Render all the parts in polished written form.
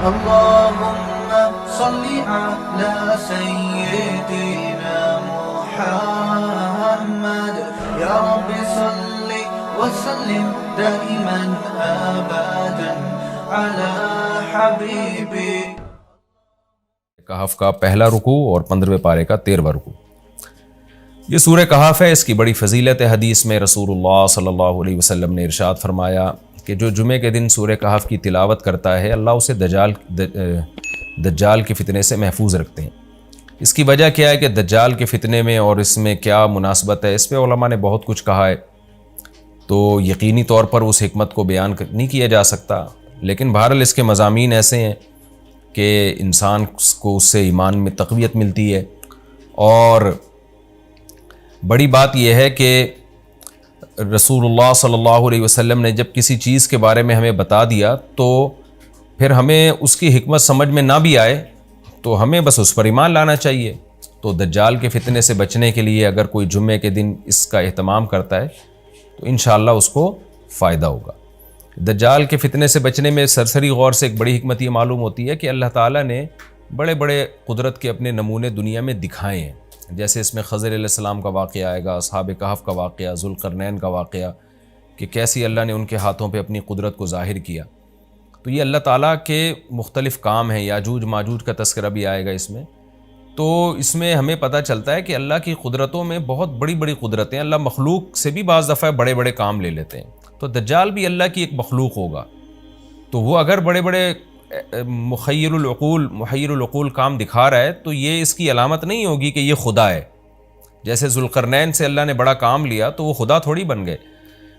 اللهم صل على سيدنا محمد يا رب صل وسلم دائما ابدا على حبيبي. کہف کا پہلا رکوع اور 15ویں پارے کا 13واں رکوع. یہ سورہ کہف ہے. اس کی بڑی فضیلت ہے. حدیث میں رسول اللہ صلی اللہ علیہ وسلم نے ارشاد فرمایا کہ جو جمعے کے دن سورہ کہف کی تلاوت کرتا ہے اللہ اسے دجال کے فتنے سے محفوظ رکھتے ہیں. اس کی وجہ کیا ہے کہ دجال کے فتنے میں اور اس میں کیا مناسبت ہے، اس پہ علماء نے بہت کچھ کہا ہے، تو یقینی طور پر اس حکمت کو بیان نہیں کیا جا سکتا، لیکن بہرحال اس کے مضامین ایسے ہیں کہ انسان کو اس سے ایمان میں تقویت ملتی ہے. اور بڑی بات یہ ہے کہ رسول اللہ صلی اللہ علیہ وسلم نے جب کسی چیز کے بارے میں ہمیں بتا دیا تو پھر ہمیں اس کی حکمت سمجھ میں نہ بھی آئے تو ہمیں بس اس پر ایمان لانا چاہیے. تو دجال کے فتنے سے بچنے کے لیے اگر کوئی جمعے کے دن اس کا اہتمام کرتا ہے تو انشاءاللہ اس کو فائدہ ہوگا. دجال کے فتنے سے بچنے میں سرسری غور سے ایک بڑی حکمت یہ معلوم ہوتی ہے کہ اللہ تعالیٰ نے بڑے بڑے قدرت کے اپنے نمونے دنیا میں دکھائے ہیں. جیسے اس میں خضر علیہ السلام کا واقعہ آئے گا، اصحاب کہف کا واقعہ، ذوالقرنین کا واقعہ، کہ کیسی اللہ نے ان کے ہاتھوں پہ اپنی قدرت کو ظاہر کیا. تو یہ اللہ تعالیٰ کے مختلف کام ہیں. یاجوج ماجوج کا تذکرہ بھی آئے گا اس میں. تو اس میں ہمیں پتہ چلتا ہے کہ اللہ کی قدرتوں میں بہت بڑی بڑی قدرتیں، اللہ مخلوق سے بھی بعض دفعہ بڑے بڑے کام لے لیتے ہیں. تو دجال بھی اللہ کی ایک مخلوق ہوگا، تو وہ اگر بڑے بڑے محیر العقول کام دکھا رہا ہے تو یہ اس کی علامت نہیں ہوگی کہ یہ خدا ہے. جیسے ذوالقرنین سے اللہ نے بڑا کام لیا تو وہ خدا تھوڑی بن گئے،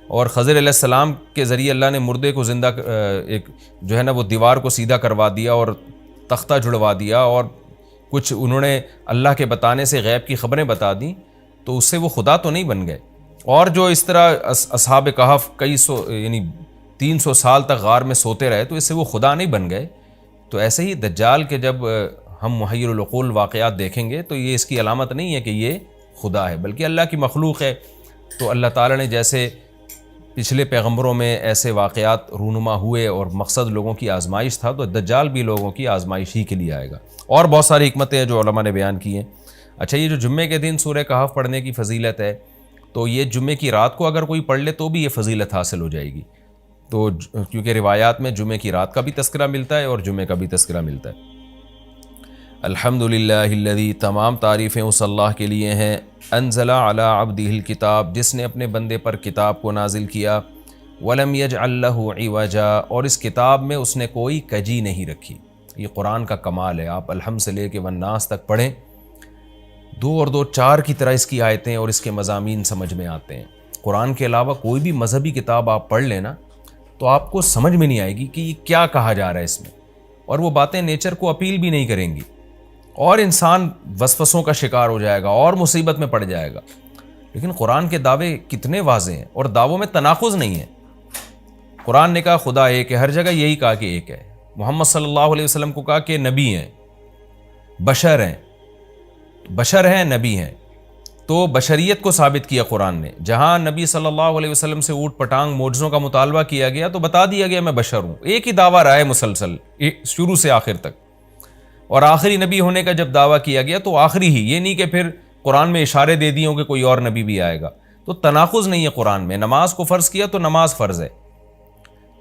اور خضر علیہ السلام کے ذریعے اللہ نے مردے کو زندہ ایک جو ہے نا وہ دیوار کو سیدھا کروا دیا اور تختہ جڑوا دیا، اور کچھ انہوں نے اللہ کے بتانے سے غیب کی خبریں بتا دیں، تو اس سے وہ خدا تو نہیں بن گئے. اور جو اس طرح اصحاب کہف کئی سو یعنی 300 سال تک غار میں سوتے رہے تو اس سے وہ خدا نہیں بن گئے. تو ایسے ہی دجال کے جب ہم محیر العقول واقعات دیکھیں گے تو یہ اس کی علامت نہیں ہے کہ یہ خدا ہے، بلکہ اللہ کی مخلوق ہے. تو اللہ تعالیٰ نے جیسے پچھلے پیغمبروں میں ایسے واقعات رونما ہوئے اور مقصد لوگوں کی آزمائش تھا، تو دجال بھی لوگوں کی آزمائش ہی کے لیے آئے گا. اور بہت ساری حکمتیں ہیں جو علماء نے بیان کی ہیں. اچھا، یہ جو جمعے کے دن سورہ کہف پڑھنے کی فضیلت ہے، تو یہ جمعے کی رات کو اگر کوئی پڑھ لے تو بھی یہ فضیلت حاصل ہو جائے گی. تو کیونکہ روایات میں جمعے کی رات کا بھی تذکرہ ملتا ہے اور جمعے کا بھی تذکرہ ملتا ہے. الحمدللہ الذی، تمام تعریفیں اس اللہ کے لیے ہیں، انزل علی عبدہ الکتاب، جس نے اپنے بندے پر کتاب کو نازل کیا، ولم یجعل لہ عوجا، اور اس کتاب میں اس نے کوئی کجی نہیں رکھی. یہ قرآن کا کمال ہے. آپ الحمد سے لے کے والناس تک پڑھیں، 2 اور 2 4 کی طرح اس کی آیتیں اور اس کے مضامین سمجھ میں آتے ہیں. قرآن کے علاوہ کوئی بھی مذہبی کتاب آپ پڑھ لینا تو آپ کو سمجھ میں نہیں آئے گی کہ یہ کیا کہا جا رہا ہے اس میں، اور وہ باتیں نیچر کو اپیل بھی نہیں کریں گی، اور انسان وسوسوں کا شکار ہو جائے گا اور مصیبت میں پڑ جائے گا. لیکن قرآن کے دعوے کتنے واضح ہیں، اور دعووں میں تناقض نہیں ہے. قرآن نے کہا خدا ایک ہے، ہر جگہ یہی کہا کہ ایک ہے. محمد صلی اللہ علیہ وسلم کو کہا کہ نبی ہیں، بشر ہیں نبی ہیں. تو بشریت کو ثابت کیا قرآن نے. جہاں نبی صلی اللہ علیہ وسلم سے اوٹ پٹانگ معجزوں کا مطالبہ کیا گیا تو بتا دیا گیا میں بشر ہوں. ایک ہی دعویٰ رہا ہے مسلسل شروع سے آخر تک. اور آخری نبی ہونے کا جب دعویٰ کیا گیا تو آخری ہی، یہ نہیں کہ پھر قرآن میں اشارے دے دیے ہوں کہ کوئی اور نبی بھی آئے گا. تو تناقض نہیں ہے قرآن میں. نماز کو فرض کیا تو نماز فرض ہے.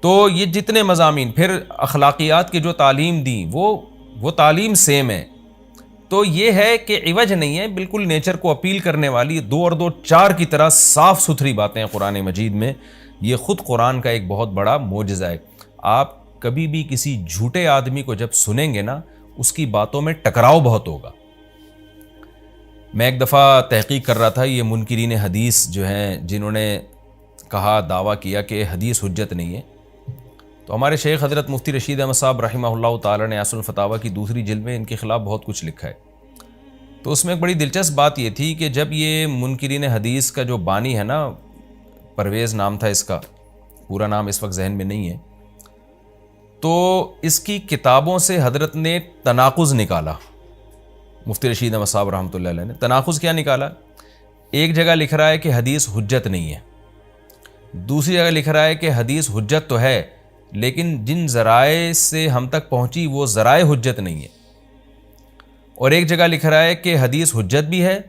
تو یہ جتنے مضامین، پھر اخلاقیات کی جو تعلیم دی وہ تعلیم سیم ہے. تو یہ ہے کہ عوج نہیں ہے، بالکل نیچر کو اپیل کرنے والی 2 اور 2 4 کی طرح صاف ستھری باتیں ہیں قرآن مجید میں. یہ خود قرآن کا ایک بہت بڑا معجزہ ہے. آپ کبھی بھی کسی جھوٹے آدمی کو جب سنیں گے نا، اس کی باتوں میں ٹکراؤ بہت ہوگا. میں ایک دفعہ تحقیق کر رہا تھا، یہ منکرین حدیث جو ہیں جنہوں نے کہا دعویٰ کیا کہ حدیث حجت نہیں ہے، تو ہمارے شیخ حضرت مفتی رشید احمد صاحب رحمہ اللہ تعالی نے اصل الفتاویٰ کی 2 جلد میں ان کے خلاف بہت کچھ لکھا ہے. تو اس میں ایک بڑی دلچسپ بات یہ تھی کہ جب یہ منکرین حدیث کا جو بانی ہے نا، پرویز نام تھا اس کا، پورا نام اس وقت ذہن میں نہیں ہے، تو اس کی کتابوں سے حضرت نے تناقض نکالا. مفتی رشید احمد صاحب رحمۃ اللہ علیہ نے تناقض کیا نکالا؟ ایک جگہ لکھ رہا ہے کہ حدیث حجت نہیں ہے، دوسری جگہ لکھ رہا ہے کہ حدیث حجت تو ہے لیکن جن ذرائع سے ہم تک پہنچی وہ ذرائع حجت نہیں ہے. اور ایک جگہ لکھ رہا ہے کہ حدیث حجت بھی ہے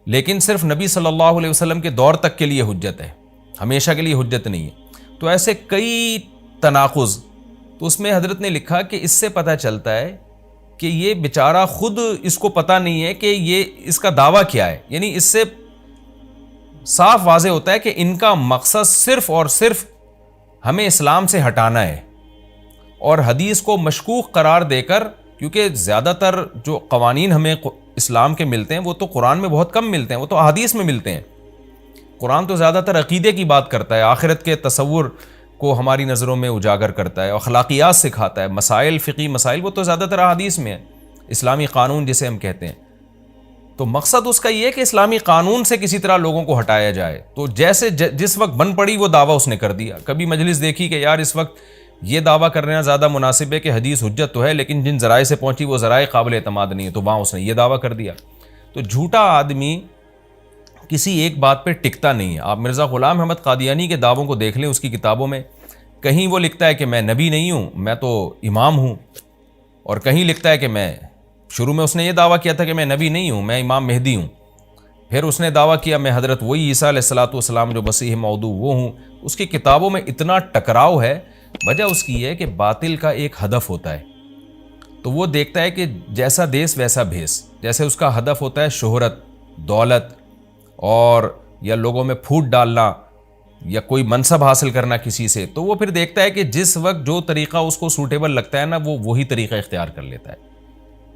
لیکن صرف نبی صلی اللہ علیہ وسلم کے دور تک کے لیے حجت ہے, ہمیشہ کے لیے حجت نہیں ہے. تو ایسے کئی تناقض. تو اس میں حضرت نے لکھا کہ اس سے پتہ چلتا ہے کہ یہ بیچارہ خود اس کو پتہ نہیں ہے کہ یہ اس کا دعویٰ کیا ہے. یعنی اس سے صاف واضح ہوتا ہے کہ ان کا مقصد صرف اور صرف ہمیں اسلام سے ہٹانا ہے, اور حدیث کو مشکوک قرار دے کر, کیونکہ زیادہ تر جو قوانین ہمیں اسلام کے ملتے ہیں وہ تو قرآن میں بہت کم ملتے ہیں, وہ تو احادیث میں ملتے ہیں. قرآن تو زیادہ تر عقیدے کی بات کرتا ہے, آخرت کے تصور کو ہماری نظروں میں اجاگر کرتا ہے, اخلاقیات سکھاتا ہے. مسائل, فقہی مسائل, وہ تو زیادہ تر احادیث میں ہیں. اسلامی قانون جسے ہم کہتے ہیں, تو مقصد اس کا یہ ہے کہ اسلامی قانون سے کسی طرح لوگوں کو ہٹایا جائے. تو جیسے جس وقت بن پڑی وہ دعویٰ اس نے کر دیا. کبھی مجلس دیکھی کہ یار اس وقت یہ دعویٰ کرنا زیادہ مناسب ہے کہ حدیث حجت تو ہے لیکن جن ذرائع سے پہنچی وہ ذرائع قابل اعتماد نہیں ہے, تو وہاں اس نے یہ دعویٰ کر دیا. تو جھوٹا آدمی کسی ایک بات پہ ٹکتا نہیں ہے. آپ مرزا غلام احمد قادیانی کے دعووں کو دیکھ لیں, اس کی کتابوں میں کہیں وہ لکھتا ہے کہ میں نبی نہیں ہوں, میں تو امام ہوں, اور کہیں لکھتا ہے کہ میں, شروع میں اس نے یہ دعویٰ کیا تھا کہ میں نبی نہیں ہوں, میں امام مہدی ہوں. پھر اس نے دعویٰ کیا میں حضرت وہی عیسیٰ علیہ الصلوۃ والسلام جو مسیح موعود وہ ہوں. اس کی کتابوں میں اتنا ٹکراؤ ہے. وجہ اس کی ہے کہ باطل کا ایک ہدف ہوتا ہے, تو وہ دیکھتا ہے کہ جیسا دیس ویسا بھیس. جیسے اس کا ہدف ہوتا ہے شہرت, دولت, اور یا لوگوں میں پھوٹ ڈالنا, یا کوئی منصب حاصل کرنا کسی سے, تو وہ پھر دیکھتا ہے کہ جس وقت جو طریقہ اس کو سوٹیبل لگتا ہے نا, وہ وہی طریقہ اختیار کر لیتا ہے.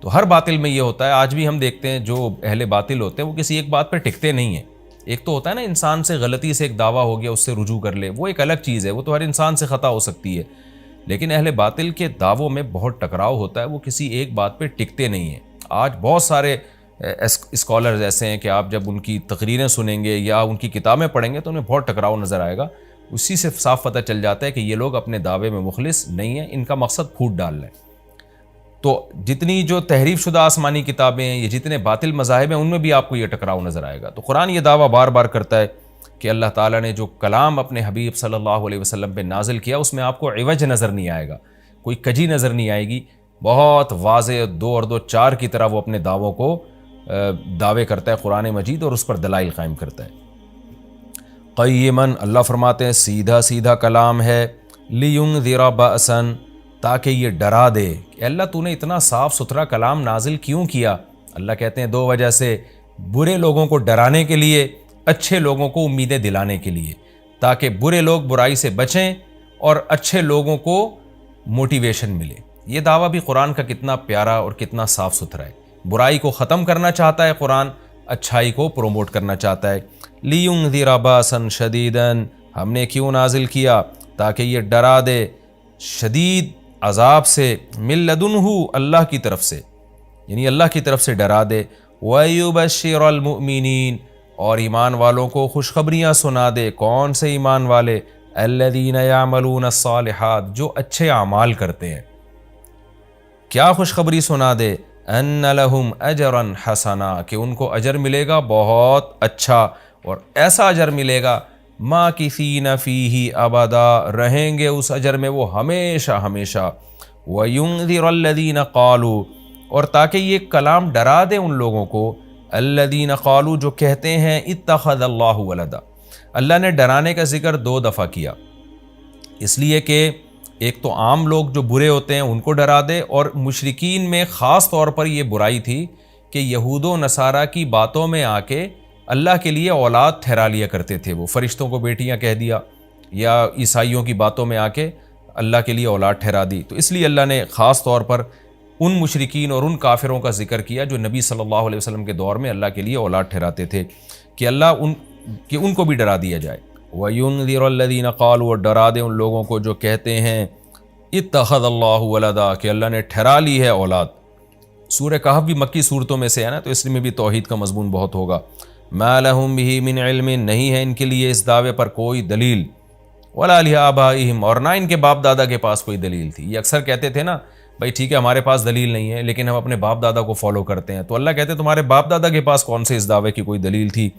تو ہر باطل میں یہ ہوتا ہے. آج بھی ہم دیکھتے ہیں جو اہل باطل ہوتے ہیں وہ کسی ایک بات پہ ٹکتے نہیں ہیں. ایک تو ہوتا ہے نا انسان سے غلطی سے ایک دعویٰ ہو گیا اس سے رجوع کر لے, وہ ایک الگ چیز ہے, وہ تو ہر انسان سے خطا ہو سکتی ہے. لیکن اہل باطل کے دعووں میں بہت ٹکراؤ ہوتا ہے, وہ کسی ایک بات پہ ٹکتے نہیں ہیں. آج بہت سارے اسکالرز ایسے ہیں کہ آپ جب ان کی تقریریں سنیں گے یا ان کی کتابیں پڑھیں گے تو انہیں بہت ٹکراؤ نظر آئے گا. اسی سے صاف پتہ چل جاتا ہے کہ یہ لوگ اپنے دعوے میں مخلص نہیں ہیں, ان کا مقصد پھوٹ ڈالنا ہے. تو جتنی جو تحریف شدہ آسمانی کتابیں ہیں, یہ جتنے باطل مذاہب ہیں, ان میں بھی آپ کو یہ ٹکراؤ نظر آئے گا. تو قرآن یہ دعویٰ بار بار کرتا ہے کہ اللہ تعالیٰ نے جو کلام اپنے حبیب صلی اللہ علیہ وسلم پہ نازل کیا اس میں آپ کو عوج نظر نہیں آئے گا, کوئی کجی نظر نہیں آئے گی. بہت واضح 2 اور 2 4 کی طرح وہ اپنے دعووں کو دعوے کرتا ہے قرآن مجید, اور اس پر دلائل قائم کرتا ہے. قیماً, اللہ فرماتے ہیں سیدھا سیدھا کلام ہے. لینذر بأسا, تاکہ یہ ڈرا دے. کہ اللہ تو نے اتنا صاف ستھرا کلام نازل کیوں کیا؟ اللہ کہتے ہیں 2 وجہ سے. برے لوگوں کو ڈرانے کے لیے, اچھے لوگوں کو امیدیں دلانے کے لیے, تاکہ برے لوگ برائی سے بچیں اور اچھے لوگوں کو موٹیویشن ملے. یہ دعویٰ بھی قرآن کا کتنا پیارا اور کتنا صاف ستھرا ہے. برائی کو ختم کرنا چاہتا ہے قرآن, اچھائی کو پروموٹ کرنا چاہتا ہے. لینذر باسا شدیدا, ہم نے کیوں نازل کیا؟ تاکہ یہ ڈرا دے شدید عذاب سے, من لدنہ, اللہ کی طرف سے, یعنی اللہ کی طرف سے ڈرا دے. وَيُبَشِّرَ الْمُؤْمِنِينَ, اور ایمان والوں کو خوشخبریاں سنا دے. کون سے ایمان والے؟ الَّذِينَ يَعْمَلُونَ الصَّالِحَاتِ, جو اچھے اعمال کرتے ہیں. کیا خوشخبری سنا دے؟ ان لہم اجرا حسنا, کہ ان کو اجر ملے گا بہت اچھا, اور ایسا اجر ملے گا ماکثین فیہ ابدا, رہیں گے اس اجر میں وہ ہمیشہ ہمیشہ. وینذر الذین قالوا, اور تاکہ یہ کلام ڈرا دے ان لوگوں کو, الذین قالوا, جو کہتے ہیں اتخذ اللہ ولدا. اللہ نے ڈرانے کا ذکر 2 دفعہ کیا, اس لیے کہ ایک تو عام لوگ جو برے ہوتے ہیں ان کو ڈرا دے, اور مشرکین میں خاص طور پر یہ برائی تھی کہ یہود و نصارہ کی باتوں میں آ کے اللہ کے لیے اولاد ٹھہرا لیا کرتے تھے. وہ فرشتوں کو بیٹیاں کہہ دیا, یا عیسائیوں کی باتوں میں آ کے اللہ کے لیے اولاد ٹھہرا دی. تو اس لیے اللہ نے خاص طور پر ان مشرکین اور ان کافروں کا ذکر کیا جو نبی صلی اللہ علیہ وسلم کے دور میں اللہ کے لیے اولاد ٹھہراتے تھے, کہ اللہ ان کو بھی ڈرا دیا جائے. وَيُنذِرَ الَّذِينَ قَالُوا, اور ڈرا دے ان لوگوں کو جو کہتے ہیں اتخذ اللہ ولدا, کہ اللہ نے ٹھہرا لی ہے اولاد. سورہ کہف بھی مکی صورتوں میں سے ہے نا, تو اس میں بھی توحید کا مضمون بہت ہوگا. ما لہم بہ من علم, نہیں ہے ان کے لیے اس دعوے پر کوئی دلیل. ولا لآبائہم, اور نہ ان کے باپ دادا کے پاس کوئی دلیل تھی. یہ اکثر کہتے تھے نا بھائی ٹھیک ہے ہمارے پاس دلیل نہیں ہے لیکن ہم اپنے باپ دادا کو فالو کرتے ہیں. تو اللہ کہتے ہیں تمہارے باپ دادا کے پاس کون سے اس دعوے کی کوئی دلیل تھی.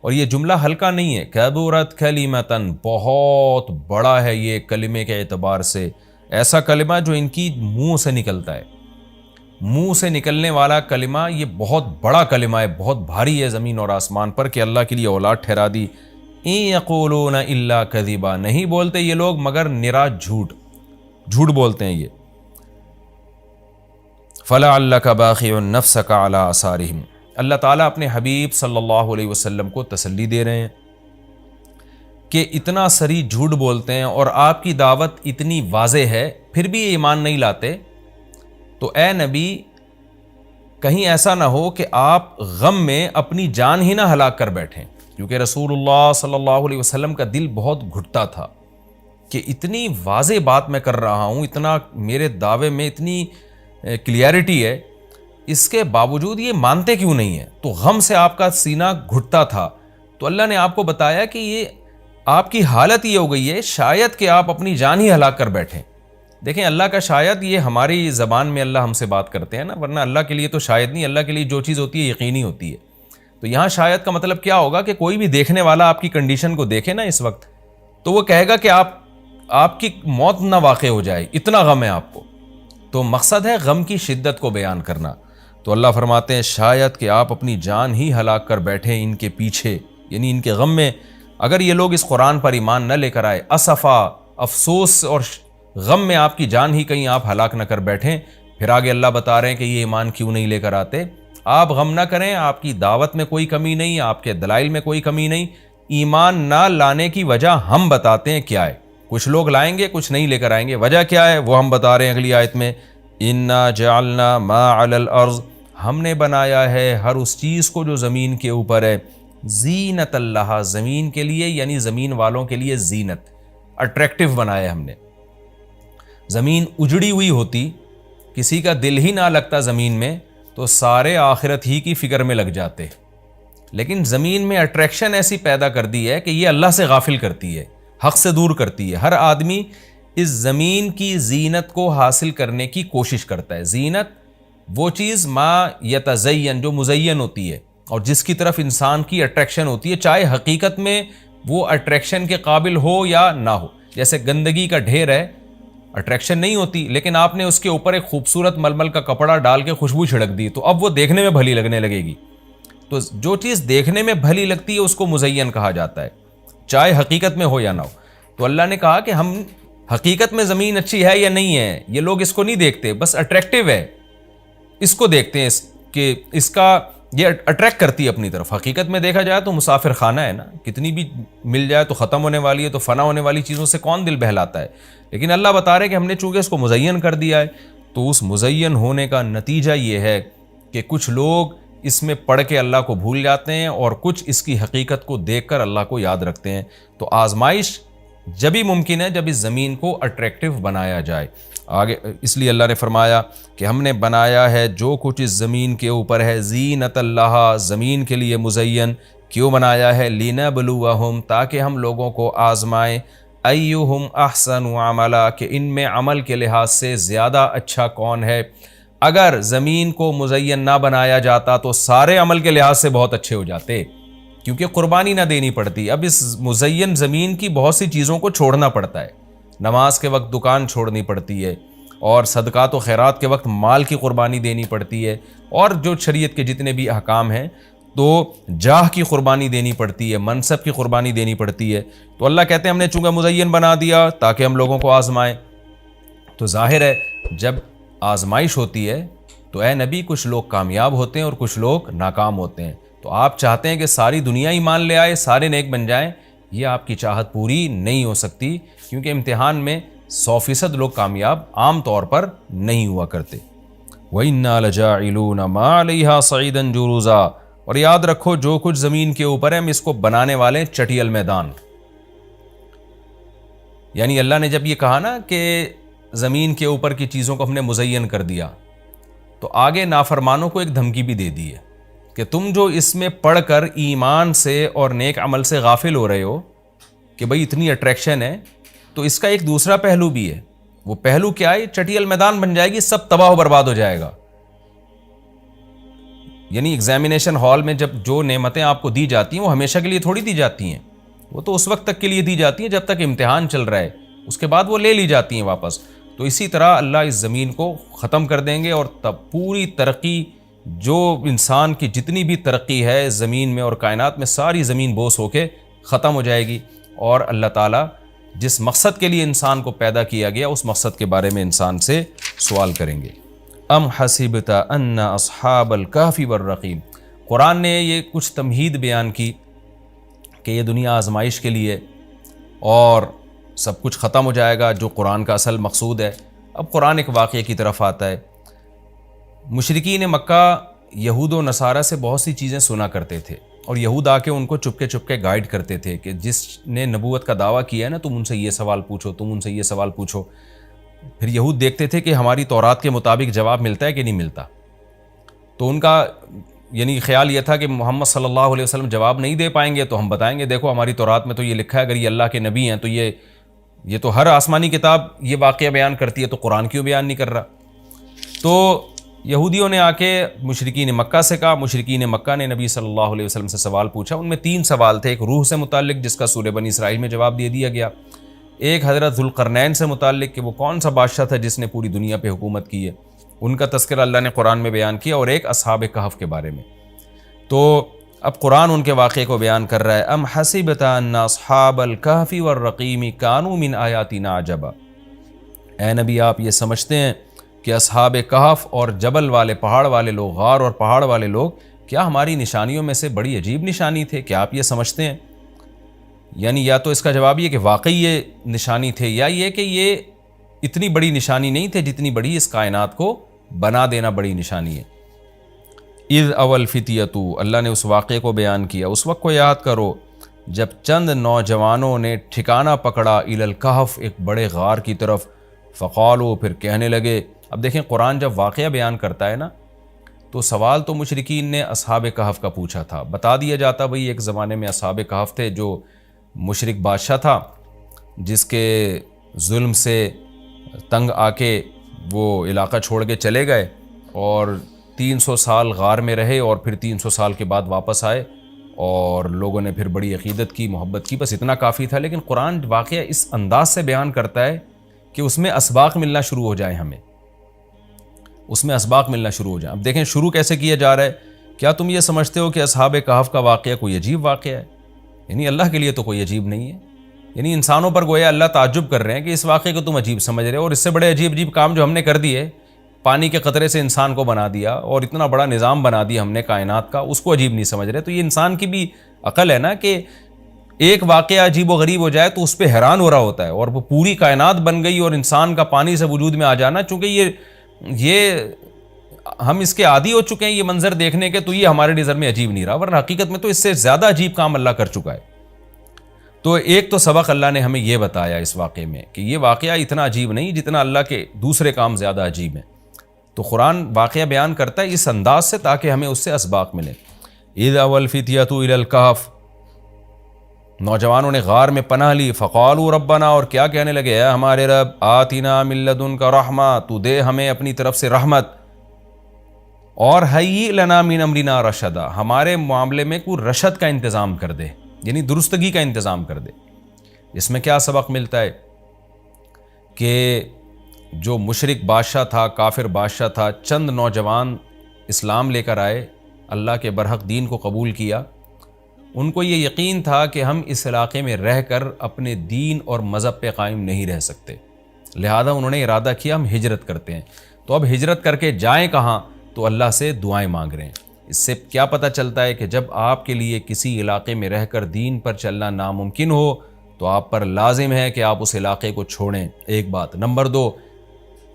اور یہ جملہ ہلکا نہیں ہے. کبرت کلمۃ، بہت بڑا ہے یہ کلمے کے اعتبار سے. ایسا کلمہ جو ان کی منہ سے نکلتا ہے، منہ سے نکلنے والا کلمہ، یہ بہت بڑا کلمہ ہے، بہت بھاری ہے زمین اور آسمان پر کہ اللہ کے لیے اولاد ٹھہرا دی. ان یقولون الا کذبا، نہیں بولتے یہ لوگ مگر نرا جھوٹ بولتے ہیں یہ. فلعلک باخع نفسک علی آثارہم، اللہ تعالیٰ اپنے حبیب صلی اللہ علیہ وسلم کو تسلی دے رہے ہیں کہ اتنا سری جھوٹ بولتے ہیں اور آپ کی دعوت اتنی واضح ہے پھر بھی یہ ایمان نہیں لاتے. تو اے نبی کہیں ایسا نہ ہو کہ آپ غم میں اپنی جان ہی نہ ہلاک کر بیٹھیں، کیونکہ رسول اللہ صلی اللہ علیہ وسلم کا دل بہت گھٹتا تھا کہ اتنی واضح بات میں کر رہا ہوں، اتنا میرے دعوے میں اتنی کلیئرٹی ہے، اس کے باوجود یہ مانتے کیوں نہیں ہیں. تو غم سے آپ کا سینہ گھٹتا تھا. تو اللہ نے آپ کو بتایا کہ یہ آپ کی حالت یہ ہو گئی ہے شاید کہ آپ اپنی جان ہی ہلاک کر بیٹھیں. دیکھیں اللہ کا شاید یہ ہماری زبان میں اللہ ہم سے بات کرتے ہیں نا، ورنہ اللہ کے لیے تو شاید نہیں، اللہ کے لیے جو چیز ہوتی ہے یقینی ہوتی ہے. تو یہاں شاید کا مطلب کیا ہوگا کہ کوئی بھی دیکھنے والا آپ کی کنڈیشن کو دیکھے نا اس وقت تو وہ کہے گا کہ آپ کی موت نہ واقع ہو جائے، اتنا غم ہے آپ کو. تو مقصد ہے غم کی شدت کو بیان کرنا. تو اللہ فرماتے ہیں شاید کہ آپ اپنی جان ہی ہلاک کر بیٹھیں ان کے پیچھے، یعنی ان کے غم میں. اگر یہ لوگ اس قرآن پر ایمان نہ لے کر آئے، اسفا، افسوس اور غم میں آپ کی جان ہی کہیں آپ ہلاک نہ کر بیٹھیں. پھر آگے اللہ بتا رہے ہیں کہ یہ ایمان کیوں نہیں لے کر آتے. آپ غم نہ کریں، آپ کی دعوت میں کوئی کمی نہیں، آپ کے دلائل میں کوئی کمی نہیں. ایمان نہ لانے کی وجہ ہم بتاتے ہیں کیا ہے. کچھ لوگ لائیں گے، کچھ نہیں لے کر آئیں گے. وجہ کیا ہے وہ ہم بتا رہے ہیں اگلی آیت میں. انا جعلنا ما علی الارض، ہم نے بنایا ہے ہر اس چیز کو جو زمین کے اوپر ہے، زینت اللہ، زمین کے لیے، یعنی زمین والوں کے لیے زینت، اٹریکٹیو بنایا ہم نے. زمین اجڑی ہوئی ہوتی، کسی کا دل ہی نہ لگتا زمین میں، تو سارے آخرت ہی کی فکر میں لگ جاتے. لیکن زمین میں اٹریکشن ایسی پیدا کر دی ہے کہ یہ اللہ سے غافل کرتی ہے، حق سے دور کرتی ہے. ہر آدمی اس زمین کی زینت کو حاصل کرنے کی کوشش کرتا ہے. زینت وہ چیز ما یتزین، جو مزین ہوتی ہے اور جس کی طرف انسان کی اٹریکشن ہوتی ہے، چاہے حقیقت میں وہ اٹریکشن کے قابل ہو یا نہ ہو. جیسے گندگی کا ڈھیر ہے، اٹریکشن نہیں ہوتی، لیکن آپ نے اس کے اوپر ایک خوبصورت ململ کا کپڑا ڈال کے خوشبو چھڑک دی تو اب وہ دیکھنے میں بھلی لگنے لگے گی. تو جو چیز دیکھنے میں بھلی لگتی ہے اس کو مزین کہا جاتا ہے، چاہے حقیقت میں ہو یا نہ ہو. تو اللہ نے کہا کہ ہم حقیقت میں زمین اچھی ہے یا نہیں ہے یہ لوگ اس کو نہیں دیکھتے، بس اٹریکٹیو ہے اس کو دیکھتے ہیں کہ اس کا یہ اٹریکٹ کرتی ہے اپنی طرف. حقیقت میں دیکھا جائے تو مسافر خانہ ہے نا، کتنی بھی مل جائے تو ختم ہونے والی ہے، تو فنا ہونے والی چیزوں سے کون دل بہلاتا ہے. لیکن اللہ بتا رہے کہ ہم نے چونکہ اس کو مزین کر دیا ہے، تو اس مزین ہونے کا نتیجہ یہ ہے کہ کچھ لوگ اس میں پڑھ کے اللہ کو بھول جاتے ہیں اور کچھ اس کی حقیقت کو دیکھ کر اللہ کو یاد رکھتے ہیں. تو آزمائش جبھی ممکن ہے جب اس زمین کو اٹریکٹیو بنایا جائے. آگے اس لیے اللہ نے فرمایا کہ ہم نے بنایا ہے جو کچھ اس زمین کے اوپر ہے، زینت اللہ، زمین کے لیے مزین. کیوں بنایا ہے؟ لنبلوہم، تاکہ ہم لوگوں کو آزمائیں، ایہم احسن عملا، کہ ان میں عمل کے لحاظ سے زیادہ اچھا کون ہے. اگر زمین کو مزین نہ بنایا جاتا تو سارے عمل کے لحاظ سے بہت اچھے ہو جاتے، کیونکہ قربانی نہ دینی پڑتی. اب اس مزین زمین کی بہت سی چیزوں کو چھوڑنا پڑتا ہے. نماز کے وقت دکان چھوڑنی پڑتی ہے، اور صدقات و خیرات کے وقت مال کی قربانی دینی پڑتی ہے، اور جو شریعت کے جتنے بھی احکام ہیں تو جاہ کی قربانی دینی پڑتی ہے، منصب کی قربانی دینی پڑتی ہے. تو اللہ کہتے ہیں ہم نے چونکہ مزین بنا دیا تاکہ ہم لوگوں کو آزمائیں. تو ظاہر ہے جب آزمائش ہوتی ہے تو اے نبی کچھ لوگ کامیاب ہوتے ہیں اور کچھ لوگ ناکام ہوتے ہیں. تو آپ چاہتے ہیں کہ ساری دنیا ایمان لے آئے، سارے نیک بن جائیں، یہ آپ کی چاہت پوری نہیں ہو سکتی، کیونکہ امتحان میں 100% لوگ کامیاب عام طور پر نہیں ہوا کرتے. وَإِنَّا لَجَاعِلُونَ مَا عَلَيْهَا صَعِيدًا جُرُزًا، اور یاد رکھو جو کچھ زمین کے اوپر ہے ہم اس کو بنانے والے ہیں چٹیل میدان. یعنی اللہ نے جب یہ کہا نا کہ زمین کے اوپر کی چیزوں کو ہم نے مزین کر دیا، تو آگے نافرمانوں کو ایک دھمکی بھی دے دی ہے کہ تم جو اس میں پڑھ کر ایمان سے اور نیک عمل سے غافل ہو رہے ہو کہ بھئی اتنی اٹریکشن ہے، تو اس کا ایک دوسرا پہلو بھی ہے وہ پہلو کیا ہے؟ چٹیل میدان بن جائے گی، سب تباہ و برباد ہو جائے گا. یعنی ایگزامینیشن ہال میں جب جو نعمتیں آپ کو دی جاتی ہیں وہ ہمیشہ کے لیے تھوڑی دی جاتی ہیں، وہ تو اس وقت تک کے لیے دی جاتی ہیں جب تک امتحان چل رہا ہے، اس کے بعد وہ لے لی جاتی ہیں واپس. تو اسی طرح اللہ اس زمین کو ختم کر دیں گے، اور تب پوری ترقی، جو انسان کی جتنی بھی ترقی ہے زمین میں اور کائنات میں، ساری زمین بوس ہو کے ختم ہو جائے گی. اور اللہ تعالیٰ جس مقصد کے لیے انسان کو پیدا کیا گیا اس مقصد کے بارے میں انسان سے سوال کریں گے. ام حسبت ان اصحاب الکہف والرقیم. قرآن نے یہ کچھ تمہید بیان کی کہ یہ دنیا آزمائش کے لیے اور سب کچھ ختم ہو جائے گا، جو قرآن کا اصل مقصود ہے. اب قرآن ایک واقعے کی طرف آتا ہے. مشرکین مکہ یہود و نصارہ سے بہت سی چیزیں سنا کرتے تھے، اور یہود آ کے ان کو چپ کے گائیڈ کرتے تھے کہ جس نے نبوت کا دعویٰ کیا ہے نا، تم ان سے یہ سوال پوچھو، تم ان سے یہ سوال پوچھو. پھر یہود دیکھتے تھے کہ ہماری تورات کے مطابق جواب ملتا ہے کہ نہیں ملتا. تو ان کا یعنی خیال یہ تھا کہ محمد صلی اللہ علیہ وسلم جواب نہیں دے پائیں گے تو ہم بتائیں گے دیکھو ہماری تورات میں تو یہ لکھا ہے، اگر یہ اللہ کے نبی ہیں تو یہ تو ہر آسمانی کتاب یہ واقعہ بیان کرتی ہے، تو قرآن کیوں بیان نہیں کر رہا. تو یہودیوں نے آ کے مشرکین مکہ سے کہا. مشرکین مکہ نے نبی صلی اللہ علیہ وسلم سے سوال پوچھا. ان میں 3 سوال تھے. ایک روح سے متعلق جس کا سورہ بنی اسرائیل میں جواب دے دیا گیا، ایک حضرت ذوالقرنین سے متعلق کہ وہ کون سا بادشاہ تھا جس نے پوری دنیا پہ حکومت کی ہے، ان کا تذکرہ اللہ نے قرآن میں بیان کیا، اور ایک اصحاب کہف کے بارے میں. تو اب قرآن ان کے واقعے کو بیان کر رہا ہے. ام حسبت ان اصحاب الکہف والرقیم کانوا من آیاتنا عجبا. اے نبی آپ یہ سمجھتے ہیں کہ اصحاب کہف اور جبل والے، پہاڑ والے لوگ، غار اور پہاڑ والے لوگ کیا ہماری نشانیوں میں سے بڑی عجیب نشانی تھے؟ کیا آپ یہ سمجھتے ہیں؟ یعنی یا تو اس کا جواب یہ کہ واقعی یہ نشانی تھے، یا یہ کہ یہ اتنی بڑی نشانی نہیں تھے جتنی بڑی اس کائنات کو بنا دینا بڑی نشانی ہے. اذ اول فتیتو، اللہ نے اس واقعے کو بیان کیا. اس وقت کو یاد کرو جب چند نوجوانوں نے ٹھکانہ پکڑا الی الکہف، ایک بڑے غار کی طرف. فقالو، پھر کہنے لگے. اب دیکھیں قرآن جب واقعہ بیان کرتا ہے نا تو سوال تو مشرکین نے اصحاب کہف کا پوچھا تھا. بتا دیا جاتا بھئی ایک زمانے میں اصحاب کہف تھے، جو مشرک بادشاہ تھا جس کے ظلم سے تنگ آ کے وہ علاقہ چھوڑ کے چلے گئے، اور 300 سال غار میں رہے، اور پھر 300 سال کے بعد واپس آئے، اور لوگوں نے پھر بڑی عقیدت کی، محبت کی. بس اتنا کافی تھا. لیکن قرآن واقعہ اس انداز سے بیان کرتا ہے کہ اس میں اسباق ملنا شروع ہو جائیں، ہمیں اس میں اسباق ملنا شروع ہو جائیں. اب دیکھیں شروع کیسے کیا جا رہا ہے. کیا تم یہ سمجھتے ہو کہ اصحاب کہف کا واقعہ کوئی عجیب واقعہ ہے؟ یعنی اللہ کے لیے تو کوئی عجیب نہیں ہے. یعنی انسانوں پر گویا اللہ تعجب کر رہے ہیں کہ اس واقعے کو تم عجیب سمجھ رہے ہو، اور اس سے بڑے عجیب کام جو ہم نے کر دیے، پانی کے قطرے سے انسان کو بنا دیا اور اتنا بڑا نظام بنا دیا ہم نے کائنات کا، اس کو عجیب نہیں سمجھ رہے. تو یہ انسان کی بھی عقل ہے نا کہ ایک واقعہ عجیب و غریب ہو جائے تو اس پہ حیران ہو رہا ہوتا ہے، اور وہ پوری کائنات بن گئی اور انسان کا پانی سے وجود میں آ جانا، چونکہ یہ ہم اس کے عادی ہو چکے ہیں یہ منظر دیکھنے کے، تو یہ ہمارے نظر میں عجیب نہیں رہا، ورنہ حقیقت میں تو اس سے زیادہ عجیب کام اللہ کر چکا ہے. تو ایک تو سبق اللہ نے ہمیں یہ بتایا اس واقعے میں کہ یہ واقعہ اتنا عجیب نہیں جتنا اللہ کے دوسرے کام زیادہ عجیب ہیں. تو قرآن واقعہ بیان کرتا ہے اس انداز سے تاکہ ہمیں اس سے اسباق ملے. اذ اول فتیۃ الی الکہف، نوجوانوں نے غار میں پناہ لی. فقالوا ربنا، اور کیا کہنے لگے، اے ہمارے رب، آتنا من لدنک رحمہ، تو دے ہمیں اپنی طرف سے رحمت، اور ہیئ لنا من امرنا رشدا، ہمارے معاملے میں کوئی رشد کا انتظام کر دے، یعنی درستگی کا انتظام کر دے. اس میں کیا سبق ملتا ہے کہ جو مشرک بادشاہ تھا، کافر بادشاہ تھا، چند نوجوان اسلام لے کر آئے، اللہ کے برحق دین کو قبول کیا. ان کو یہ یقین تھا کہ ہم اس علاقے میں رہ کر اپنے دین اور مذہب پہ قائم نہیں رہ سکتے، لہذا انہوں نے ارادہ کیا ہم ہجرت کرتے ہیں. تو اب ہجرت کر کے جائیں کہاں؟ تو اللہ سے دعائیں مانگ رہے ہیں. اس سے کیا پتہ چلتا ہے کہ جب آپ کے لیے کسی علاقے میں رہ کر دین پر چلنا ناممکن ہو تو آپ پر لازم ہے کہ آپ اس علاقے کو چھوڑیں. ایک بات. نمبر 2،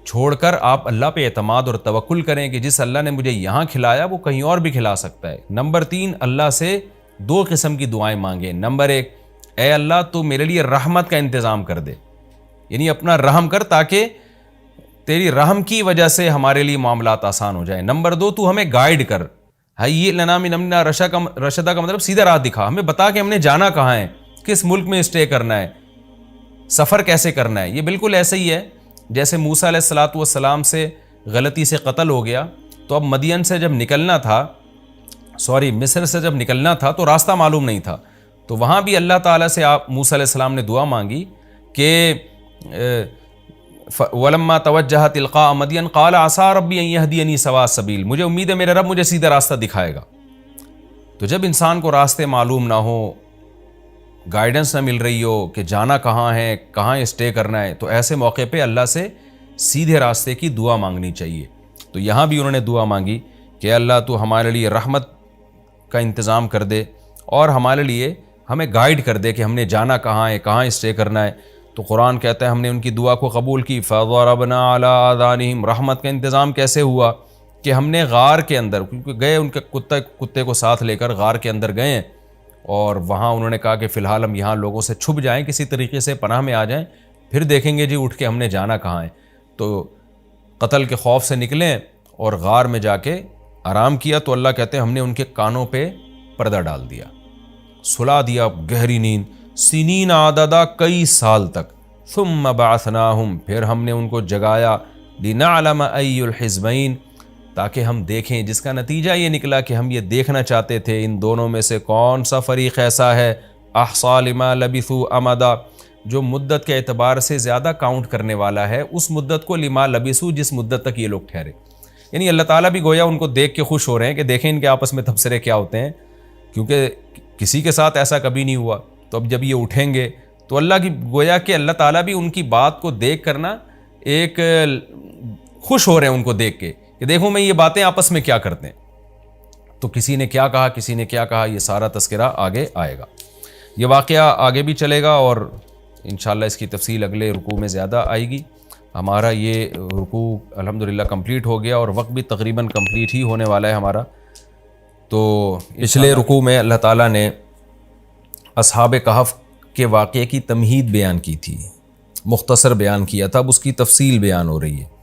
چھوڑ کر آپ اللہ پہ اعتماد اور توکل کریں کہ جس اللہ نے مجھے یہاں کھلایا وہ کہیں اور بھی کھلا سکتا ہے. نمبر 3، اللہ سے 2 قسم کی دعائیں مانگیں. نمبر 1، اے اللہ تو میرے لیے رحمت کا انتظام کر دے، یعنی اپنا رحم کر تاکہ تیری رحم کی وجہ سے ہمارے لیے معاملات آسان ہو جائیں. نمبر 2، تو ہمیں گائیڈ کر، ہیئ لنا من امرنا رشدا کا مطلب سیدھا راہ دکھا، ہمیں بتا کہ ہم نے جانا کہاں ہے، کس ملک میں اسٹے کرنا ہے، سفر کیسے کرنا ہے. یہ بالکل ایسے ہی ہے جیسے موسیٰ علیہ السلام سے غلطی سے قتل ہو گیا تو اب مدین سے جب نکلنا تھا مصر سے جب نکلنا تھا تو راستہ معلوم نہیں تھا، تو وہاں بھی اللہ تعالیٰ سے موسیٰ علیہ السلام نے دعا مانگی کہ وَلَمَّا تَوَجَّهَ تِلْقَاءَ مَدْيَنَ قَالَ عَسَىٰ رَبِّي أَن يَهْدِيَنِي سَوَاءَ السَّبِيلِ، مجھے امید ہے میرے رب مجھے سیدھا راستہ دکھائے گا۔ تو جب انسان کو راستے معلوم نہ ہو، گائیڈنس نہ مل رہی ہو کہ جانا کہاں ہے، کہاں اسٹے کرنا ہے، تو ایسے موقع پہ اللہ سے سیدھے راستے کی دعا مانگنی چاہیے۔ تو یہاں بھی انہوں نے دعا مانگی کہ اللہ تو ہمارے لیے رحمت کا انتظام کر دے اور ہمارے لیے ہمیں گائیڈ کر دے کہ ہم نے جانا کہاں ہے، کہاں اسٹے کرنا ہے۔ تو قرآن کہتا ہے ہم نے ان کی دعا کو قبول کی، فَضَرَبْنَا عَلَىٰ آذَانِهِمْ، رحمت کا انتظام کیسے ہوا کہ ہم نے غار کے اندر، کیونکہ گئے ان کے کتے کو ساتھ لے کر غار کے اندر گئے اور وہاں انہوں نے کہا کہ فی الحال ہم یہاں لوگوں سے چھپ جائیں، کسی طریقے سے پناہ میں آ جائیں، پھر دیکھیں گے جی اٹھ کے ہم نے جانا کہاں ہے۔ تو قتل کے خوف سے نکلیں اور غار میں جا کے آرام کیا، تو اللہ کہتے ہیں ہم نے ان کے کانوں پہ پردہ ڈال دیا، سلا دیا گہری نیند، سنین عددا، کئی سال تک، ثم بعثناہم، پھر ہم نے ان کو جگایا، لنعلم ای الحزبین، تاکہ ہم دیکھیں، جس کا نتیجہ یہ نکلا کہ ہم یہ دیکھنا چاہتے تھے ان دونوں میں سے کون سا فریق ایسا ہے احصیٰ لما لبثوا امدا، جو مدت کے اعتبار سے زیادہ کاؤنٹ کرنے والا ہے اس مدت کو، لما لبثوا، جس مدت تک یہ لوگ ٹھہرے۔ یعنی اللہ تعالیٰ بھی گویا ان کو دیکھ کے خوش ہو رہے ہیں کہ دیکھیں ان کے آپس میں تبصرے کیا ہوتے ہیں، کیونکہ کسی کے ساتھ ایسا کبھی نہیں ہوا۔ تو اب جب یہ اٹھیں گے تو اللہ کی گویا کہ اللہ تعالیٰ بھی ان کی بات کو دیکھ کر نا ایک خوش ہو رہے ہیں ان کو دیکھ کے کہ دیکھو میں یہ باتیں آپس میں کیا کرتے ہیں۔ تو کسی نے کیا کہا، کسی نے کیا کہا، یہ سارا تذکرہ آگے آئے گا۔ یہ واقعہ آگے بھی چلے گا اور انشاءاللہ اس کی تفصیل اگلے رکوع میں زیادہ آئے گی۔ ہمارا یہ رکوع الحمدللہ کمپلیٹ ہو گیا اور وقت بھی تقریباً کمپلیٹ ہی ہونے والا ہے ہمارا۔ تو پچھلے رکوع میں اللہ تعالیٰ نے اصحاب کہف کے واقعے کی تمہید بیان کی تھی، مختصر بیان کیا تھا، اب اس کی تفصیل بیان ہو رہی ہے۔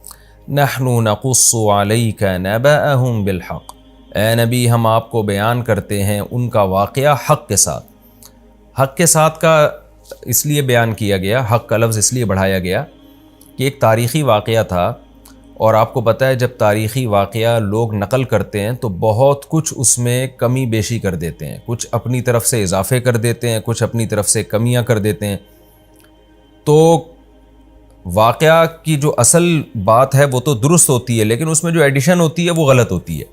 نحن نقص علیک نبأہم بالحق، اے نبی ہم آپ کو بیان کرتے ہیں ان کا واقعہ حق کے ساتھ۔ حق کے ساتھ کا اس لیے بیان کیا گیا، حق کا لفظ اس لیے بڑھایا گیا کہ ایک تاریخی واقعہ تھا، اور آپ کو پتہ ہے جب تاریخی واقعہ لوگ نقل کرتے ہیں تو بہت کچھ اس میں کمی بیشی کر دیتے ہیں، کچھ اپنی طرف سے اضافے کر دیتے ہیں، کچھ اپنی طرف سے کمیاں کر دیتے ہیں۔ تو واقعہ کی جو اصل بات ہے وہ تو درست ہوتی ہے، لیکن اس میں جو ایڈیشن ہوتی ہے وہ غلط ہوتی ہے۔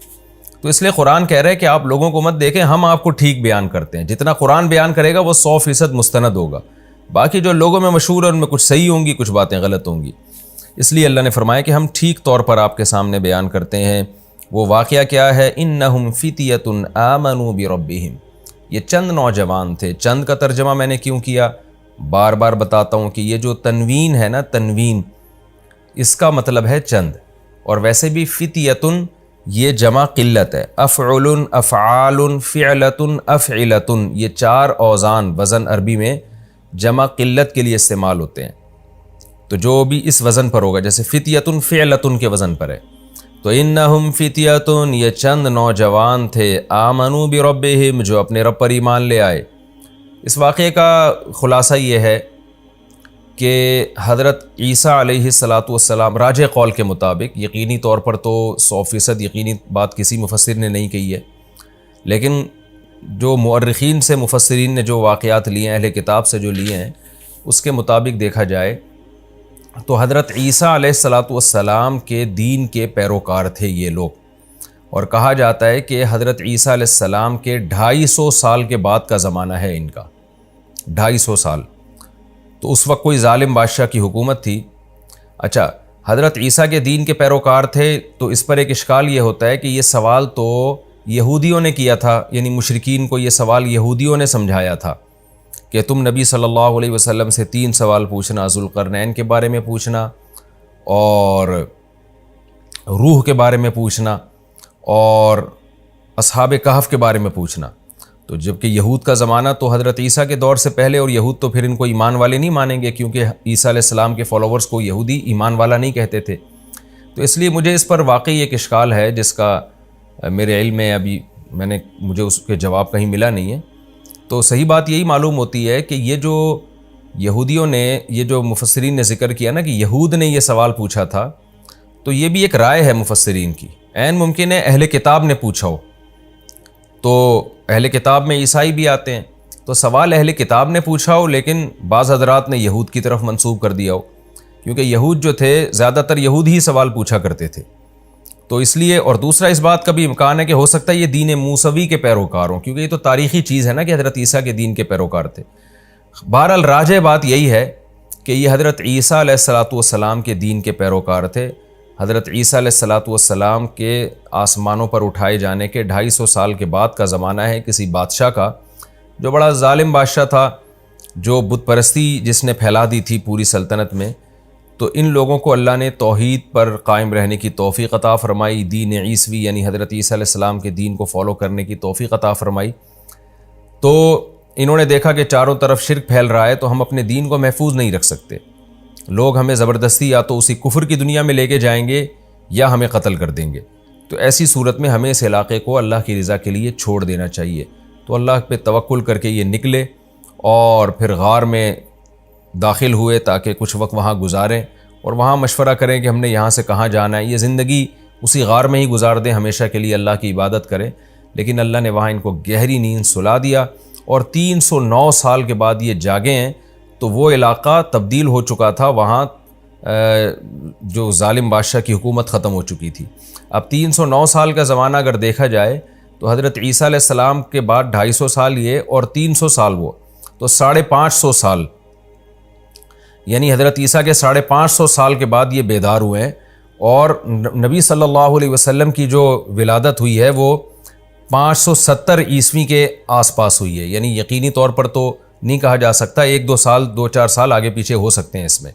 تو اس لیے قرآن کہہ رہا ہے کہ آپ لوگوں کو مت دیکھیں، ہم آپ کو ٹھیک بیان کرتے ہیں، جتنا قرآن بیان کرے گا وہ 100% مستند ہوگا، باقی جو لوگوں میں مشہور ہے ان میں کچھ صحیح ہوں گی، کچھ باتیں غلط ہوں گی۔ اس لیے اللہ نے فرمایا کہ ہم ٹھیک طور پر آپ کے سامنے بیان کرتے ہیں۔ وہ واقعہ کیا ہے؟ انہم فتیۃ آمنوا بربہم، یہ چند نوجوان تھے۔ چند کا ترجمہ میں نے کیوں کیا، بار بار بتاتا ہوں کہ یہ جو تنوین ہے نا، تنوین اس کا مطلب ہے چند، اور ویسے بھی فتیۃ یہ جمع قلت ہے، افعل، افعال، فعلۃ، افعلۃ، یہ چار اوزان وزن عربی میں جمع قلت کے لیے استعمال ہوتے ہیں۔ تو جو بھی اس وزن پر ہوگا، جیسے فتیۃ فعلۃ کے وزن پر ہے، تو انہم فتیۃ یہ چند نوجوان تھے، آمنوا بربہم جو اپنے رب پر ایمان لے آئے۔ اس واقعے کا خلاصہ یہ ہے کہ حضرت عیسیٰ علیہ السلام راجح قول کے مطابق، یقینی طور پر تو 100% یقینی بات کسی مفسر نے نہیں کہی ہے، لیکن جو مؤرخین سے مفسرین نے جو واقعات لیے ہیں، اہل کتاب سے جو لیے ہیں، اس کے مطابق دیکھا جائے تو حضرت عیسیٰ علیہ السلام کے دین کے پیروکار تھے یہ لوگ، اور کہا جاتا ہے کہ حضرت عیسیٰ علیہ السلام کے 250 سال کے بعد کا زمانہ ہے ان کا، 250 سال۔ تو اس وقت کوئی ظالم بادشاہ کی حکومت تھی۔ اچھا، حضرت عیسیٰ کے دین کے پیروکار تھے تو اس پر ایک اشکال یہ ہوتا ہے کہ یہ سوال تو یہودیوں نے کیا تھا، یعنی مشرکین کو یہ سوال یہودیوں نے سمجھایا تھا کہ تم نبی صلی اللہ علیہ وسلم سے 3 سوال پوچھنا، ذوالقرنین کے بارے میں پوچھنا، اور روح کے بارے میں پوچھنا، اور اصحاب کہف کے بارے میں پوچھنا۔ تو جبکہ یہود کا زمانہ تو حضرت عیسیٰ کے دور سے پہلے، اور یہود تو پھر ان کو ایمان والے نہیں مانیں گے، کیونکہ عیسیٰ علیہ السلام کے فالوورز کو یہودی ایمان والا نہیں کہتے تھے۔ تو اس لیے مجھے اس پر واقعی ایک اشکال ہے جس کا میرے علم میں ابھی مجھے اس کے جواب کہیں ملا نہیں ہے۔ تو صحیح بات یہی معلوم ہوتی ہے کہ یہ جو یہودیوں نے یہ جو مفسرین نے ذکر کیا نا کہ یہود نے یہ سوال پوچھا تھا، تو یہ بھی ایک رائے ہے مفسرین کی، عین ممکن ہے اہل کتاب نے پوچھا ہو، تو اہل کتاب میں عیسائی بھی آتے ہیں، تو سوال اہل کتاب نے پوچھا ہو لیکن بعض حضرات نے یہود کی طرف منسوب کر دیا ہو، کیونکہ یہود جو تھے زیادہ تر یہود ہی سوال پوچھا کرتے تھے، تو اس لیے، اور دوسرا اس بات کا بھی امکان ہے کہ ہو سکتا ہے یہ دین موسوی کے پیروکار ہوں، کیونکہ یہ تو تاریخی چیز ہے نا کہ حضرت عیسیٰ کے دین کے پیروکار تھے۔ بہرحال راجح بات یہی ہے کہ یہ حضرت عیسیٰ علیہ السلام کے دین کے پیروکار تھے۔ حضرت عیسیٰ علیہ السلام کے آسمانوں پر اٹھائے جانے کے 250 سال کے بعد کا زمانہ ہے کسی بادشاہ کا، جو بڑا ظالم بادشاہ تھا، جو بت پرستی جس نے پھیلا دی تھی پوری سلطنت میں، تو ان لوگوں کو اللہ نے توحید پر قائم رہنے کی توفیق عطا فرمائی، دین عیسوی یعنی حضرت عیسیٰ علیہ السلام کے دین کو فالو کرنے کی توفیق عطا فرمائی۔ تو انہوں نے دیکھا کہ چاروں طرف شرک پھیل رہا ہے، تو ہم اپنے دین کو محفوظ نہیں رکھ سکتے، لوگ ہمیں زبردستی یا تو اسی کفر کی دنیا میں لے کے جائیں گے یا ہمیں قتل کر دیں گے، تو ایسی صورت میں ہمیں اس علاقے کو اللہ کی رضا کے لیے چھوڑ دینا چاہیے۔ تو اللہ پہ توکل کر کے یہ نکلے اور پھر غار میں داخل ہوئے تاکہ کچھ وقت وہاں گزاریں اور وہاں مشورہ کریں کہ ہم نے یہاں سے کہاں جانا ہے، یہ زندگی اسی غار میں ہی گزار دیں، ہمیشہ کے لیے اللہ کی عبادت کریں۔ لیکن اللہ نے وہاں ان کو گہری نیند سلا دیا، اور 309 سال کے بعد یہ جاگے ہیں، تو وہ علاقہ تبدیل ہو چکا تھا، وہاں جو ظالم بادشاہ کی حکومت ختم ہو چکی تھی۔ اب 309 سال کا زمانہ اگر دیکھا جائے تو حضرت عیسیٰ علیہ السلام کے بعد 250 سال یہ اور 300 سال وہ، تو 550 سال، یعنی حضرت عیسیٰ کے 550 سال کے بعد یہ بیدار ہوئے ہیں، اور نبی صلی اللہ علیہ وسلم کی جو ولادت ہوئی ہے وہ 570 عیسوی کے آس پاس ہوئی ہے، یعنی یقینی طور پر تو نہیں کہا جا سکتا، 2-4 سال آگے پیچھے ہو سکتے ہیں اس میں۔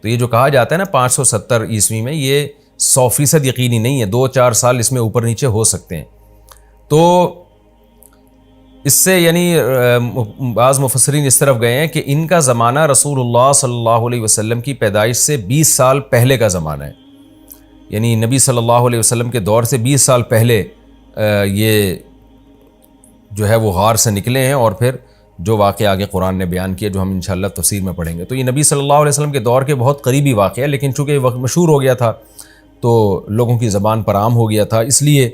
تو یہ جو کہا جاتا ہے نا 570 عیسوی میں، یہ 100% یقینی نہیں ہے، 2-4 سال اس میں اوپر نیچے ہو سکتے ہیں۔ تو اس سے یعنی بعض مفسرین اس طرف گئے ہیں کہ ان کا زمانہ رسول اللہ صلی اللہ علیہ وسلم کی پیدائش سے 20 سال پہلے کا زمانہ ہے، یعنی نبی صلی اللہ علیہ وسلم کے دور سے 20 سال پہلے یہ جو ہے وہ غار سے نکلے ہیں، اور پھر جو واقعہ آگے قرآن نے بیان کیا جو ہم انشاءاللہ تفسیر میں پڑھیں گے، تو یہ نبی صلی اللہ علیہ وسلم کے دور کے بہت قریبی واقعہ ہے، لیکن چونکہ یہ وقت مشہور ہو گیا تھا تو لوگوں کی زبان پر عام ہو گیا تھا، اس لیے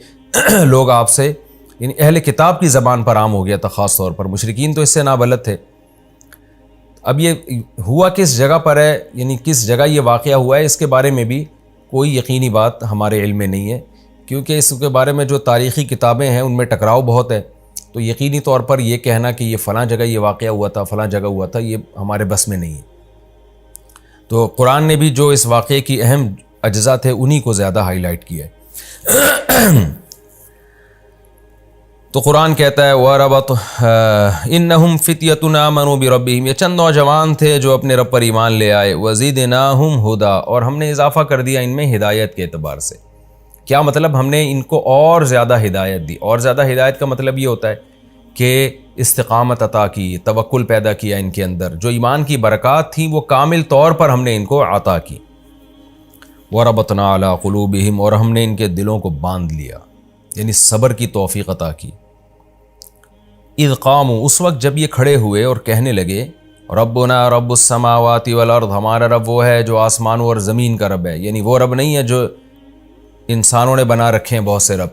لوگ آپ سے، یعنی اہل کتاب کی زبان پر عام ہو گیا تھا، خاص طور پر مشرکین تو اس سے نابلد تھے۔ اب یہ ہوا کس جگہ پر ہے، یعنی کس جگہ یہ واقعہ ہوا ہے، اس کے بارے میں بھی کوئی یقینی بات ہمارے علم میں نہیں ہے، کیونکہ اس کے بارے میں جو تاریخی کتابیں ہیں ان میں ٹکراؤ بہت ہے، تو یقینی طور پر یہ کہنا کہ یہ فلاں جگہ یہ واقعہ ہوا تھا، فلاں جگہ ہوا تھا، یہ ہمارے بس میں نہیں ہے۔ تو قرآن نے بھی جو اس واقعے کی اہم اجزاء تھے انہی کو زیادہ ہائی لائٹ کیا ہے۔ تو قرآن کہتا ہے وَرَبَطْ إِنَّهُمْ فِتْيَةٌ آمَنُوا بِرَبِّهِمْ، یہ چند نوجوان تھے جو اپنے رب پر ایمان لے آئے، وَزِدْنَاهُمْ هُدًى، اور ہم نے اضافہ کر دیا ان میں ہدایت کے اعتبار سے۔ کیا مطلب؟ ہم نے ان کو اور زیادہ ہدایت دی، اور زیادہ ہدایت کا مطلب یہ ہوتا ہے کہ استقامت عطا کی، توکل پیدا کیا ان کے اندر، جو ایمان کی برکات تھیں وہ کامل طور پر ہم نے ان کو عطا کی۔ وَرَبَطْنَا عَلَىٰ قُلُوبِهِمْ، اور ہم نے ان کے دلوں کو باندھ لیا، یعنی صبر کی توفیق عطا کی۔ اذ قاموا، اس وقت جب یہ کھڑے ہوئے اور کہنے لگے ربنا رب السماوات والارض، ہمارا رب وہ ہے جو آسمانوں اور زمین کا رب ہے، یعنی وہ رب نہیں ہے جو انسانوں نے بنا رکھے ہیں بہت سے رب،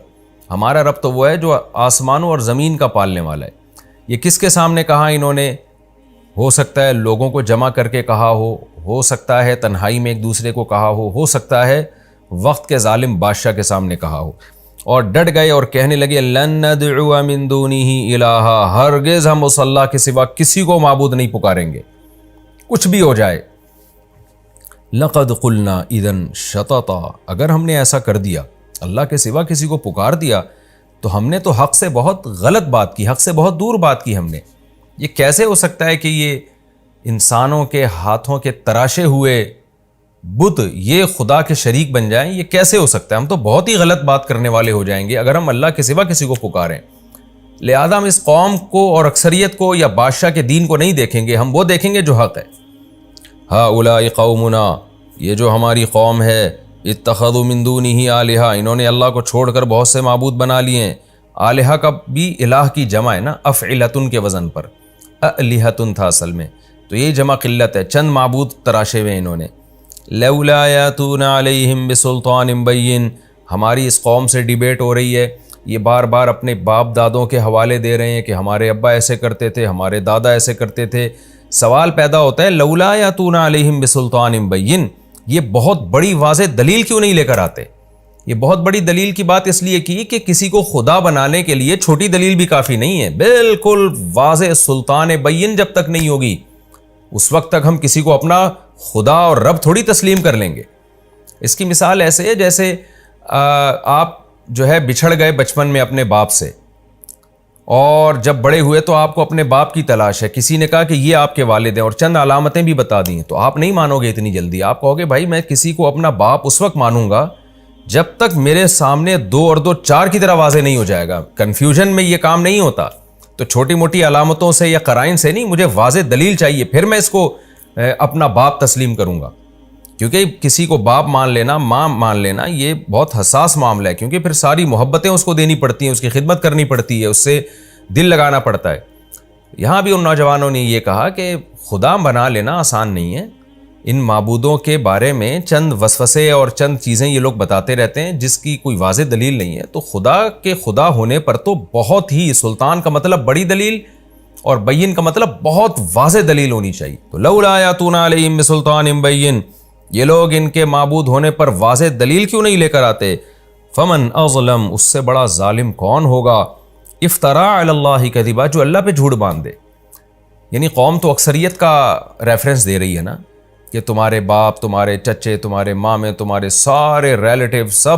ہمارا رب تو وہ ہے جو آسمانوں اور زمین کا پالنے والا ہے۔ یہ کس کے سامنے کہا انہوں نے؟ ہو سکتا ہے لوگوں کو جمع کر کے کہا ہو سکتا ہے تنہائی میں ایک دوسرے کو کہا ہو سکتا ہے وقت کے ظالم بادشاہ کے سامنے کہا ہو، اور ڈٹ گئے اور کہنے لگے لن ندعو من دونہ الہا، ہرگز ہم اس اللہ کے سوا کسی کو معبود نہیں پکاریں گے، کچھ بھی ہو جائے۔ لقد قلنا اذا شططا، اگر ہم نے ایسا کر دیا، اللہ کے سوا کسی کو پکار دیا، تو ہم نے تو حق سے بہت غلط بات کی، حق سے بہت دور بات کی ہم نے۔ یہ کیسے ہو سکتا ہے کہ یہ انسانوں کے ہاتھوں کے تراشے ہوئے بت یہ خدا کے شریک بن جائیں؟ یہ کیسے ہو سکتا ہے؟ ہم تو بہت ہی غلط بات کرنے والے ہو جائیں گے اگر ہم اللہ کے سوا کسی کو پکاریں۔ لہذا ہم اس قوم کو اور اکثریت کو یا بادشاہ کے دین کو نہیں دیکھیں گے، ہم وہ دیکھیں گے جو حق ہے۔ ہؤلاء قومنا، یہ جو ہماری قوم ہے، اتخذوا من دونہ آلہہ، انہوں نے اللہ کو چھوڑ کر بہت سے معبود بنا لیے ہیں۔ آلہہ کا بھی الہ کی جمع ہے نا، افعلتن کے وزن پر، الہتن تھا اصل میں، تو یہ جمع قلت ہے، چند معبود تراشے ہوئے انہوں نے. لولا یاتون علیہم بسلطان بین، ہماری اس قوم سے ڈیبیٹ ہو رہی ہے، یہ بار بار اپنے باپ دادوں کے حوالے دے رہے ہیں کہ ہمارے ابا ایسے کرتے تھے، ہمارے دادا ایسے کرتے تھے. سوال پیدا ہوتا ہے لولا یاتون علیہم بسلطان بین، یہ بہت بڑی واضح دلیل کیوں نہیں لے کر آتے؟ یہ بہت بڑی دلیل کی بات اس لیے کی کہ کسی کو خدا بنانے کے لیے چھوٹی دلیل بھی کافی نہیں ہے. بالکل واضح سلطان بین جب تک نہیں ہوگی اس وقت تک ہم کسی کو اپنا خدا اور رب تھوڑی تسلیم کر لیں گے. اس کی مثال ایسے ہے جیسے آپ جو ہے بچھڑ گئے بچپن میں اپنے باپ سے، اور جب بڑے ہوئے تو آپ کو اپنے باپ کی تلاش ہے. کسی نے کہا کہ یہ آپ کے والد ہیں اور چند علامتیں بھی بتا دی ہیں، تو آپ نہیں مانو گے اتنی جلدی. آپ کہو گے بھائی میں کسی کو اپنا باپ اس وقت مانوں گا جب تک میرے سامنے 2 اور 2 4 کی طرح واضح نہیں ہو جائے گا. کنفیوژن میں یہ کام نہیں ہوتا. تو چھوٹی موٹی علامتوں سے یا قرائن سے نہیں، مجھے واضح دلیل چاہیے، پھر میں اس کو اپنا باپ تسلیم کروں گا. کیونکہ کسی کو باپ مان لینا، ماں مان لینا، یہ بہت حساس معاملہ ہے، کیونکہ پھر ساری محبتیں اس کو دینی پڑتی ہیں، اس کی خدمت کرنی پڑتی ہے، اس سے دل لگانا پڑتا ہے. یہاں بھی ان نوجوانوں نے یہ کہا کہ خدا بنا لینا آسان نہیں ہے. ان معبودوں کے بارے میں چند وسوسے اور چند چیزیں یہ لوگ بتاتے رہتے ہیں جس کی کوئی واضح دلیل نہیں ہے. تو خدا کے خدا ہونے پر تو بہت ہی، سلطان کا مطلب بڑی دلیل اور بین کا مطلب بہت واضح دلیل ہونی چاہیے. تو لولا یاتون علیہم بسلطان بین، یہ لوگ ان کے معبود ہونے پر واضح دلیل کیوں نہیں لے کر آتے؟ فمن اظلم، اس سے بڑا ظالم کون ہوگا؟ افترا علی اللہ کذبا، جو اللہ پہ جھوٹ باندھ دے. یعنی قوم تو اکثریت کا ریفرنس دے رہی ہے نا، کہ تمہارے باپ، تمہارے چچے، تمہارے مامے، تمہارے سارے ریلیٹیو سب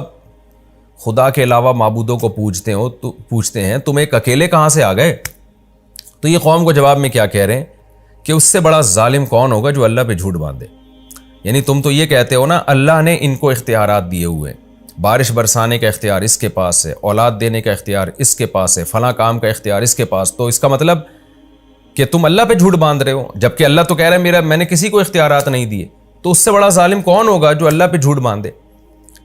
خدا کے علاوہ معبودوں کو پوجتے ہیں، تم ایک اکیلے کہاں سے آ گئے؟ تو یہ قوم کو جواب میں کیا کہہ رہے ہیں کہ اس سے بڑا ظالم کون ہوگا جو اللہ پہ جھوٹ باندھے. یعنی تم تو یہ کہتے ہو نا اللہ نے ان کو اختیارات دیے ہوئے ہیں، بارش برسانے کا اختیار اس کے پاس ہے، اولاد دینے کا اختیار اس کے پاس ہے، فلاں کام کا اختیار اس کے پاس. تو اس کا مطلب کہ تم اللہ پہ جھوٹ باندھ رہے ہو، جبکہ اللہ تو کہہ رہا ہے میں نے کسی کو اختیارات نہیں دیے. تو اس سے بڑا ظالم کون ہوگا جو اللہ پہ جھوٹ باندھے؟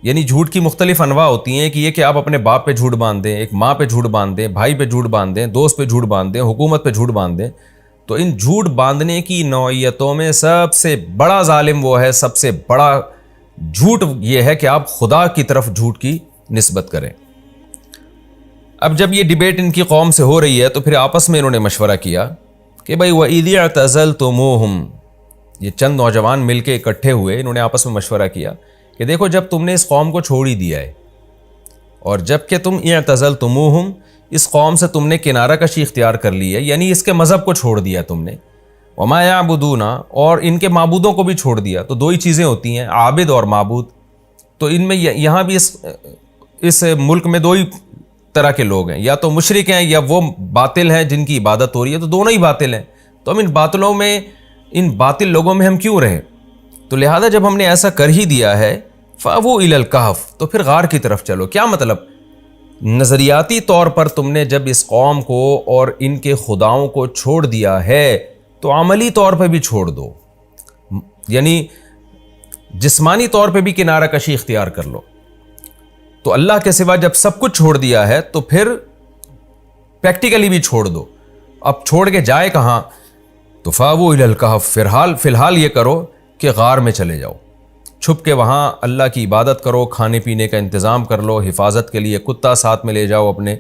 یعنی جھوٹ کی مختلف انواع ہوتی ہیں، کہ یہ کہ آپ اپنے باپ پہ جھوٹ باندھ دیں، ایک ماں پہ جھوٹ باندھ دیں، بھائی پہ جھوٹ باندھ دیں، دوست پہ جھوٹ باندھ دیں، حکومت پہ جھوٹ باندھ دیں. تو ان جھوٹ باندھنے کی نوعیتوں میں سب سے بڑا ظالم وہ ہے، سب سے بڑا جھوٹ یہ ہے کہ آپ خدا کی طرف جھوٹ کی نسبت کریں. اب جب یہ ڈیبیٹ ان کی قوم سے ہو رہی ہے تو پھر آپس میں انہوں نے مشورہ کیا کہ بھائی وَإِذِ اعْتَزَلْتُمُوهُمْ، یہ چند نوجوان مل کے اکٹھے ہوئے، انہوں نے آپس میں مشورہ کیا کہ دیکھو جب تم نے اس قوم کو چھوڑ ہی دیا ہے، اور جب کہ تم اعْتَزَلْتُمُوهُمْ، اس قوم سے تم نے کنارہ کشی اختیار کر لی ہے، یعنی اس کے مذہب کو چھوڑ دیا تم نے، وَمَا يَعْبُدُونَ، اور ان کے معبودوں کو بھی چھوڑ دیا. تو 2 ہی چیزیں ہوتی ہیں، عابد اور معبود. تو ان میں یہاں بھی اس ملک میں 2 ہی طرح کے لوگ ہیں، یا تو مشرک ہیں یا وہ باطل ہیں جن کی عبادت ہو رہی ہے. تو دونوں ہی باطل ہیں. تو ہم ان باطل لوگوں میں ہم کیوں رہیں؟ تو لہذا جب ہم نے ایسا کر ہی دیا ہے فَأْوُوا إِلَى الْكَهْفِ، تو پھر غار کی طرف چلو. کیا مطلب؟ نظریاتی طور پر تم نے جب اس قوم کو اور ان کے خداؤں کو چھوڑ دیا ہے تو عملی طور پہ بھی چھوڑ دو، یعنی جسمانی طور پہ بھی کنارہ کشی اختیار کر لو. تو اللہ کے سوا جب سب کچھ چھوڑ دیا ہے تو پھر پریکٹیکلی بھی چھوڑ دو. اب چھوڑ کے جائے کہاں؟ تو فَأْوُوا إِلَى الْكَهْفِ، فی الحال یہ کرو کہ غار میں چلے جاؤ، چھپ کے وہاں اللہ کی عبادت کرو، کھانے پینے کا انتظام کر لو، حفاظت کے لیے کتا ساتھ میں لے جاؤ اپنے.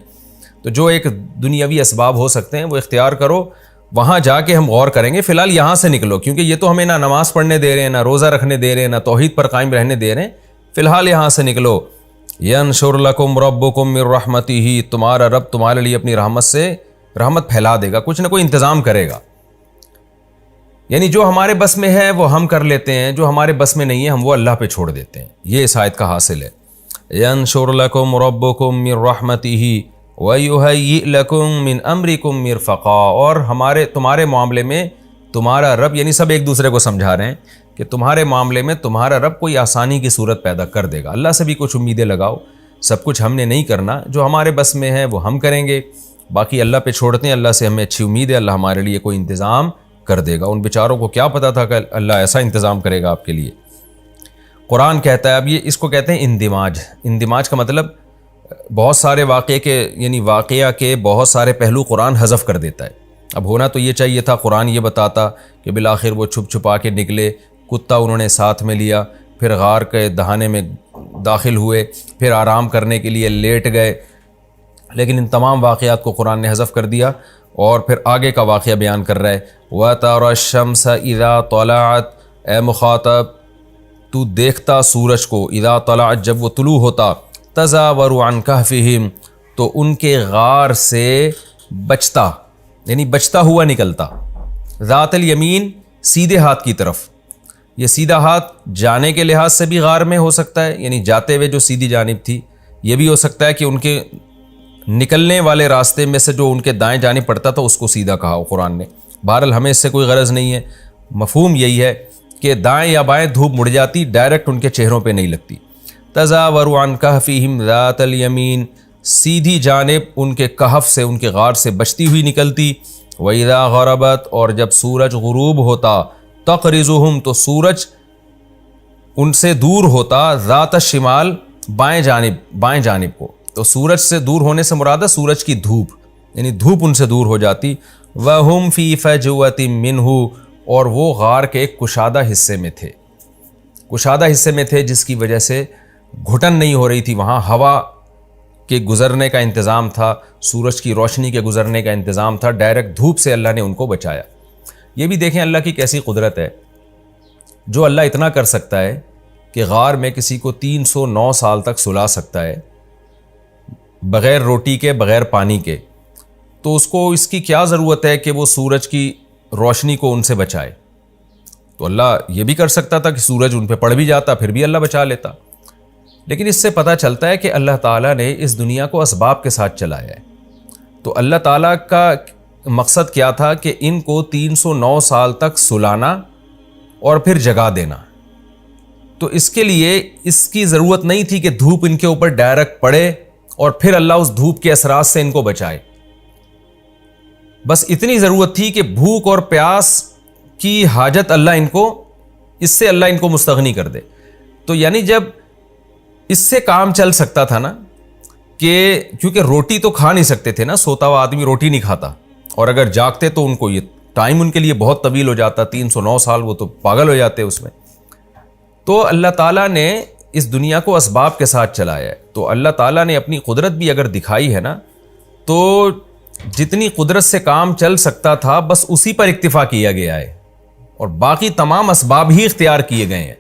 تو جو ایک دنیاوی اسباب ہو سکتے ہیں وہ اختیار کرو، وہاں جا کے ہم غور کریں گے. فی الحال یہاں سے نکلو، کیونکہ یہ تو ہمیں نہ نماز پڑھنے دے رہے ہیں، نہ روزہ رکھنے دے رہے ہیں، نہ توحید پر قائم رہنے دے رہے ہیں. فی الحال یہاں سے نکلو. ینشر لکم ربکم من رحمتہ، تمہارا رب تمہارے لیے اپنی رحمت سے رحمت پھیلا دے گا، کچھ نہ کوئی انتظام کرے گا. یعنی جو ہمارے بس میں ہے وہ ہم کر لیتے ہیں، جو ہمارے بس میں نہیں ہے ہم وہ اللہ پہ چھوڑ دیتے ہیں. یہ اس آیت کا حاصل ہے. ینشر لکم ربکم من رحمتہ وَيُهَيِّئْ لَكُم مِّنْ أَمْرِكُم مِّرْفَقًا، اور تمہارے معاملے میں تمہارا رب، یعنی سب ایک دوسرے کو سمجھا رہے ہیں کہ تمہارے معاملے میں تمہارا رب کوئی آسانی کی صورت پیدا کر دے گا. اللہ سے بھی کچھ امیدیں لگاؤ، سب کچھ ہم نے نہیں کرنا، جو ہمارے بس میں ہے وہ ہم کریں گے، باقی اللہ پہ چھوڑتے ہیں. اللہ سے ہمیں اچھی امید ہے، اللہ ہمارے لیے کوئی انتظام کر دے گا. ان بیچاروں کو کیا پتا تھا کہ اللہ ایسا انتظام کرے گا آپ کے لیے. قرآن کہتا ہے، اب یہ اس کو کہتے ہیں اندماج. اندماج کا مطلب بہت سارے واقعے کے، یعنی واقعہ کے بہت سارے پہلو قرآن حذف کر دیتا ہے. اب ہونا تو یہ چاہیے تھا، قرآن یہ بتاتا کہ بالآخر وہ چھپ چھپا کے نکلے، کتا انہوں نے ساتھ میں لیا، پھر غار کے دہانے میں داخل ہوئے، پھر آرام کرنے کے لیے لیٹ گئے، لیکن ان تمام واقعات کو قرآن نے حذف کر دیا اور پھر آگے کا واقعہ بیان کر رہا ہے۔ وَتَرَى الشَّمْسَ إِذَا طَلَعَتْ، اے مخاطب تو دیکھتا سورج کو، اذا طلعت جب وہ طلوع ہوتا، تزاور عن کہفہم تو ان کے غار سے بچتا، یعنی بچتا ہوا نکلتا، ذات الیمین سیدھے ہاتھ کی طرف۔ یہ سیدھا ہاتھ جانے کے لحاظ سے بھی غار میں ہو سکتا ہے، یعنی جاتے ہوئے جو سیدھی جانب تھی، یہ بھی ہو سکتا ہے کہ ان کے نکلنے والے راستے میں سے جو ان کے دائیں جانب پڑتا تھا اس کو سیدھا کہا ہو قرآن نے۔ بہرحال ہمیں اس سے کوئی غرض نہیں ہے، مفہوم یہی ہے کہ دائیں یا بائیں دھوپ مڑ جاتی، ڈائریکٹ ان کے چہروں پہ نہیں لگتی۔ تزاور عن کہفہم ذات الیمین، سیدھی جانب ان کے کہف سے، ان کے غار سے بچتی ہوئی نکلتی۔ وَإِذَا غَرَبَتْ اور جب سورج غروب ہوتا، تقرضہم تو سورج ان سے دور ہوتا، ذات الشمال بائیں جانب کو، تو سورج سے دور ہونے سے مراد ہے سورج کی دھوپ، یعنی دھوپ ان سے دور ہو جاتی۔ وَهُمْ فِي فَجْوَةٍ مِّنْهُ اور وہ غار کے ایک کشادہ حصے میں تھے، جس کی وجہ سے گھٹن نہیں ہو رہی تھی، وہاں ہوا کے گزرنے کا انتظام تھا، سورج کی روشنی کے گزرنے کا انتظام تھا، ڈائریکٹ دھوپ سے اللہ نے ان کو بچایا۔ یہ بھی دیکھیں اللہ کی کیسی قدرت ہے، جو اللہ اتنا کر سکتا ہے کہ غار میں کسی کو 309 سال تک سلا سکتا ہے بغیر روٹی کے، بغیر پانی کے، تو اس کو اس کی کیا ضرورت ہے کہ وہ سورج کی روشنی کو ان سے بچائے؟ تو اللہ یہ بھی کر سکتا تھا کہ سورج ان پہ پڑ بھی جاتا، پھر بھی اللہ بچا لیتا۔ لیکن اس سے پتہ چلتا ہے کہ اللہ تعالیٰ نے اس دنیا کو اسباب کے ساتھ چلایا ہے۔ تو اللہ تعالیٰ کا مقصد کیا تھا کہ ان کو 309 سال تک سلانا اور پھر جگا دینا۔ تو اس کے لیے اس کی ضرورت نہیں تھی کہ دھوپ ان کے اوپر ڈائریکٹ پڑے اور پھر اللہ اس دھوپ کے اثرات سے ان کو بچائے۔ بس اتنی ضرورت تھی کہ بھوک اور پیاس کی حاجت اس سے اللہ ان کو مستغنی کر دے۔ تو یعنی جب اس سے کام چل سکتا تھا نا، کہ کیونکہ روٹی تو کھا نہیں سکتے تھے نا، سوتا ہوا آدمی روٹی نہیں کھاتا، اور اگر جاگتے تو ان کو یہ ٹائم ان کے لیے بہت طویل ہو جاتا، 309 سال، وہ تو پاگل ہو جاتے اس میں۔ تو اللہ تعالیٰ نے اس دنیا کو اسباب کے ساتھ چلایا ہے۔ تو اللہ تعالیٰ نے اپنی قدرت بھی اگر دکھائی ہے نا، تو جتنی قدرت سے کام چل سکتا تھا بس اسی پر اکتفا کیا گیا ہے، اور باقی تمام اسباب ہی اختیار کیے گئے ہیں۔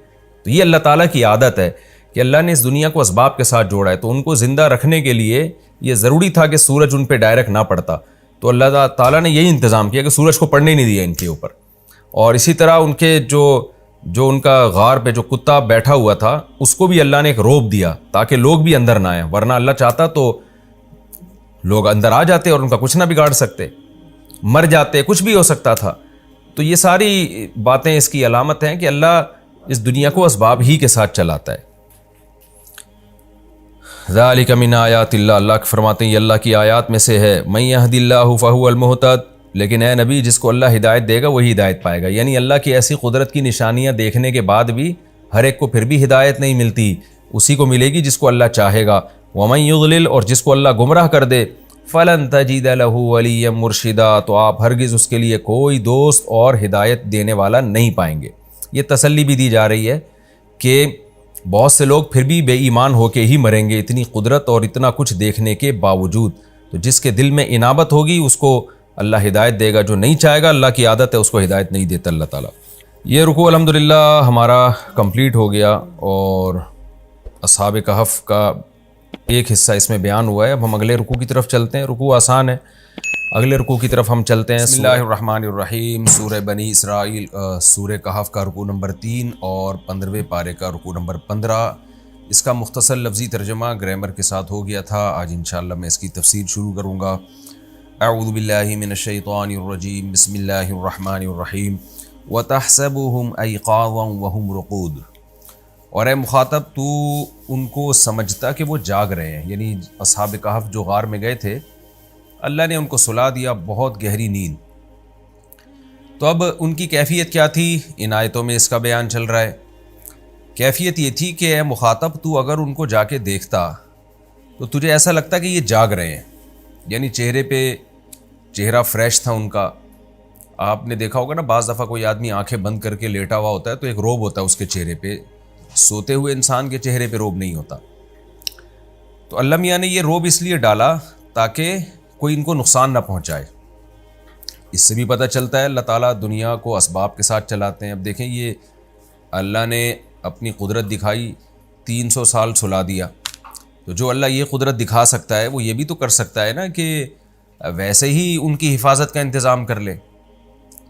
تو یہ اللہ تعالیٰ کی عادت ہے کہ اللہ نے اس دنیا کو اسباب کے ساتھ جوڑا ہے، تو ان کو زندہ رکھنے کے لیے یہ ضروری تھا کہ سورج ان پہ ڈائریکٹ نہ پڑتا، تو اللہ تعالیٰ نے یہی انتظام کیا کہ سورج کو پڑنے نہیں دیا ان کے اوپر۔ اور اسی طرح ان کے جو ان کا غار پہ جو کتا بیٹھا ہوا تھا، اس کو بھی اللہ نے ایک روب دیا تاکہ لوگ بھی اندر نہ آئیں، ورنہ اللہ چاہتا تو لوگ اندر آ جاتے اور ان کا کچھ نہ بگاڑ سکتے، مر جاتے، کچھ بھی ہو سکتا تھا۔ تو یہ ساری باتیں اس کی علامت ہیں کہ اللہ اس دنیا کو اسباب ہی کے ساتھ چلاتا ہے۔ ذالک من آیات اللہ، اللہ فرماتے ہیں یہ اللہ کی آیات میں سے ہے۔ من یہد اللہ فہو المہتد، لیکن اے نبی جس کو اللہ ہدایت دے گا وہی ہدایت پائے گا۔ یعنی اللہ کی ایسی قدرت کی نشانیاں دیکھنے کے بعد بھی ہر ایک کو پھر بھی ہدایت نہیں ملتی، اسی کو ملے گی جس کو اللہ چاہے گا۔ ومن یضلل اور جس کو اللہ گمراہ کر دے، فلن تجد له ولیا مرشدا، تو آپ ہرگز اس کے لیے کوئی دوست اور ہدایت دینے والا نہیں پائیں گے۔ یہ تسلی بھی دی جا رہی ہے کہ بہت سے لوگ پھر بھی بے ایمان ہو کے ہی مریں گے، اتنی قدرت اور اتنا کچھ دیکھنے کے باوجود۔ تو جس کے دل میں انابت ہوگی اس کو اللہ ہدایت دے گا، جو نہیں چاہے گا، اللہ کی عادت ہے، اس کو ہدایت نہیں دیتا اللہ تعالیٰ۔ یہ رکوع الحمدللہ ہمارا کمپلیٹ ہو گیا، اور اصحاب کہف کا ایک حصہ اس میں بیان ہوا ہے۔ اب ہم اگلے رکوع کی طرف چلتے ہیں۔ رکوع آسان ہے، اگلے رکوع کی طرف ہم چلتے ہیں۔ بسم اللہ الرحمن الرحیم، سورہ بنی اسرائیل، سورہ کہف کا رکوع نمبر 3 اور 15ویں پارے کا رکوع نمبر 15۔ اس کا مختصر لفظی ترجمہ گرامر کے ساتھ ہو گیا تھا، آج انشاءاللہ میں اس کی تفسیر شروع کروں گا۔ اعوذ باللہ من الشیطان الرجیم، بسم اللہ الرحمن الرحیم۔ وَتَحْسَبُهُمْ أَيْقَاظًا وَهُمْ رُقُودٌ، اور اے مخاطب تو ان کو سمجھتا کہ وہ جاگ رہے ہیں، یعنی اصحاب کہف جو غار میں گئے تھے، اللہ نے ان کو سلا دیا بہت گہری نیند۔ تو اب ان کی کیفیت کیا تھی، ان آیتوں میں اس کا بیان چل رہا ہے۔ کیفیت یہ تھی کہ اے مخاطب تو اگر ان کو جا کے دیکھتا تو تجھے ایسا لگتا کہ یہ جاگ رہے ہیں، یعنی چہرے پہ چہرہ فریش تھا ان کا. آپ نے دیکھا ہوگا نا بعض دفعہ کوئی آدمی آنکھیں بند کر کے لیٹا ہوا ہوتا ہے تو ایک روب ہوتا ہے اس کے چہرے پہ, سوتے ہوئے انسان کے چہرے پہ روب نہیں ہوتا. تو اللہ میاں نے یہ روب اس لیے ڈالا تاکہ کوئی ان کو نقصان نہ پہنچائے. اس سے بھی پتہ چلتا ہے اللہ تعالیٰ دنیا کو اسباب کے ساتھ چلاتے ہیں. اب دیکھیں یہ اللہ نے اپنی قدرت دکھائی, 300 سال سلا دیا. تو جو اللہ یہ قدرت دکھا سکتا ہے وہ یہ بھی تو کر سکتا ہے نا کہ ویسے ہی ان کی حفاظت کا انتظام کر لے.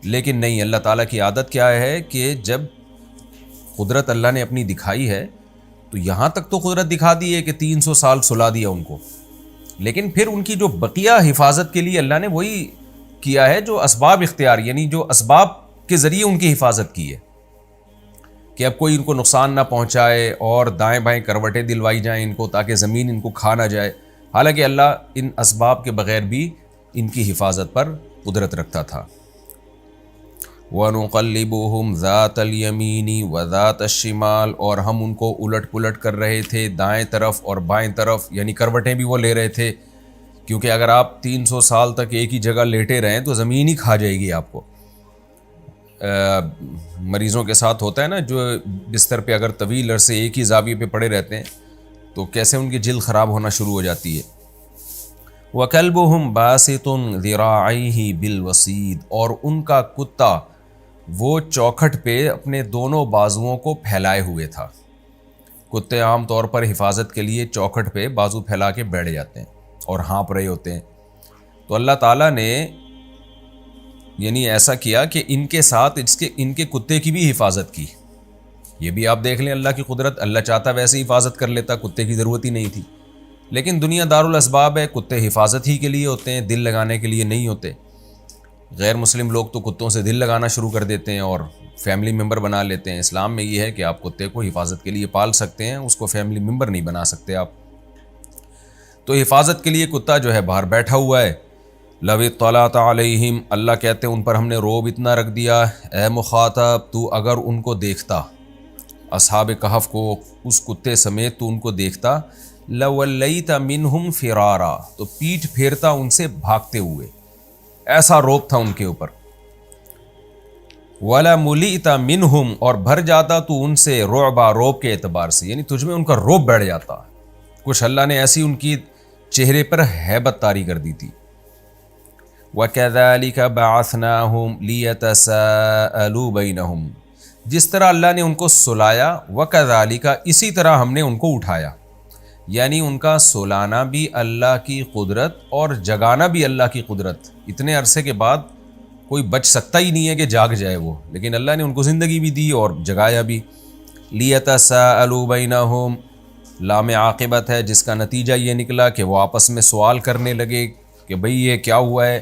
لیکن نہیں, اللہ تعالیٰ کی عادت کیا ہے کہ جب قدرت اللہ نے اپنی دکھائی ہے تو یہاں تک تو قدرت دکھا دی ہے کہ 300 سال سلا دیا ان کو, لیکن پھر ان کی جو بقیہ حفاظت کے لیے اللہ نے وہی کیا ہے جو اسباب اختیار, یعنی جو اسباب کے ذریعے ان کی حفاظت کی ہے کہ اب کوئی ان کو نقصان نہ پہنچائے اور دائیں بائیں کروٹیں دلوائی جائیں ان کو تاکہ زمین ان کو کھا نہ جائے. حالانکہ اللہ ان اسباب کے بغیر بھی ان کی حفاظت پر قدرت رکھتا تھا. وَنُقَلِّبُهُمْ ذَاتَ الْيَمِينِ وَذَاتَ الشِّمَالِ, اور ہم ان کو الٹ پلٹ کر رہے تھے دائیں طرف اور بائیں طرف, یعنی کروٹیں بھی وہ لے رہے تھے, کیونکہ اگر آپ 300 سال تک ایک ہی جگہ لیٹے رہیں تو زمین ہی کھا جائے گی آپ کو. مریضوں کے ساتھ ہوتا ہے نا, جو بستر پہ اگر طویل عرصے ایک ہی زاویے پہ پڑے رہتے ہیں تو کیسے ان کی جلد خراب ہونا شروع ہو جاتی ہے. وَكَلْبُهُمْ بَاسِطٌ ذِرَاعَيْهِ بِالْوَصِيدِ, اور ان کا کتا وہ چوکھٹ پہ اپنے دونوں بازوؤں کو پھیلائے ہوئے تھا. کتے عام طور پر حفاظت کے لیے چوکھٹ پہ بازو پھیلا کے بیٹھ جاتے ہیں اور ہانپ رہے ہوتے ہیں. تو اللہ تعالیٰ نے یعنی ایسا کیا کہ ان کے ساتھ ان کے کتے کی بھی حفاظت کی. یہ بھی آپ دیکھ لیں اللہ کی قدرت, اللہ چاہتا ویسے ہی حفاظت کر لیتا, کتے کی ضرورت ہی نہیں تھی. لیکن دنیا دارالاسباب ہے, کتے حفاظت ہی کے لیے ہوتے ہیں, دل لگانے کے لیے نہیں ہوتے. غیر مسلم لوگ تو کتوں سے دل لگانا شروع کر دیتے ہیں اور فیملی ممبر بنا لیتے ہیں. اسلام میں یہ ہے کہ آپ کتے کو حفاظت کے لیے پال سکتے ہیں, اس کو فیملی ممبر نہیں بنا سکتے آپ. تو حفاظت کے لیے کتا جو ہے باہر بیٹھا ہوا ہے. لَوِ اطَّلَعْتَ عَلَيْهِمْ, اللہ کہتے ہیں ان پر ہم نے روب اتنا رکھ دیا, اے مخاطب تو اگر ان کو دیکھتا, اصحاب کہف کو اس کتے سمیت تو ان کو دیکھتا, لَوَلَّيْتَ مِنْهُمْ فِرَارًا, تو پیٹھ پھیرتا ان سے بھاگتے ہوئے. ایسا روب تھا ان کے اوپر. وَلَمُلِئْتَ مِنْهُمْ, اور بھر جاتا تو ان سے رعبا, روب کے اعتبار سے, یعنی تجھ میں ان کا روب بیٹھ جاتا. کچھ اللہ نے ایسی ان کی چہرے پر ہیبت طاری کر دی تھی. وَكَذَلِكَ بَعَثْنَاهُمْ لِيَتَسَاءَلُوا بَيْنَهُمْ, جس طرح اللہ نے ان کو سلایا, وَكَذَلِكَ, اسی طرح ہم نے ان کو اٹھایا. یعنی ان کا سلانا بھی اللہ کی قدرت اور جگانا بھی اللہ کی قدرت. اتنے عرصے کے بعد کوئی بچ سکتا ہی نہیں ہے کہ جاگ جائے وہ, لیکن اللہ نے ان کو زندگی بھی دی اور جگایا بھی. لِيَتَسَاءَلُوا بَيْنَهُمْ, لام عاقبت ہے جس کا نتیجہ یہ نکلا کہ وہ آپس میں سوال کرنے لگے کہ بھئی یہ کیا ہوا ہے.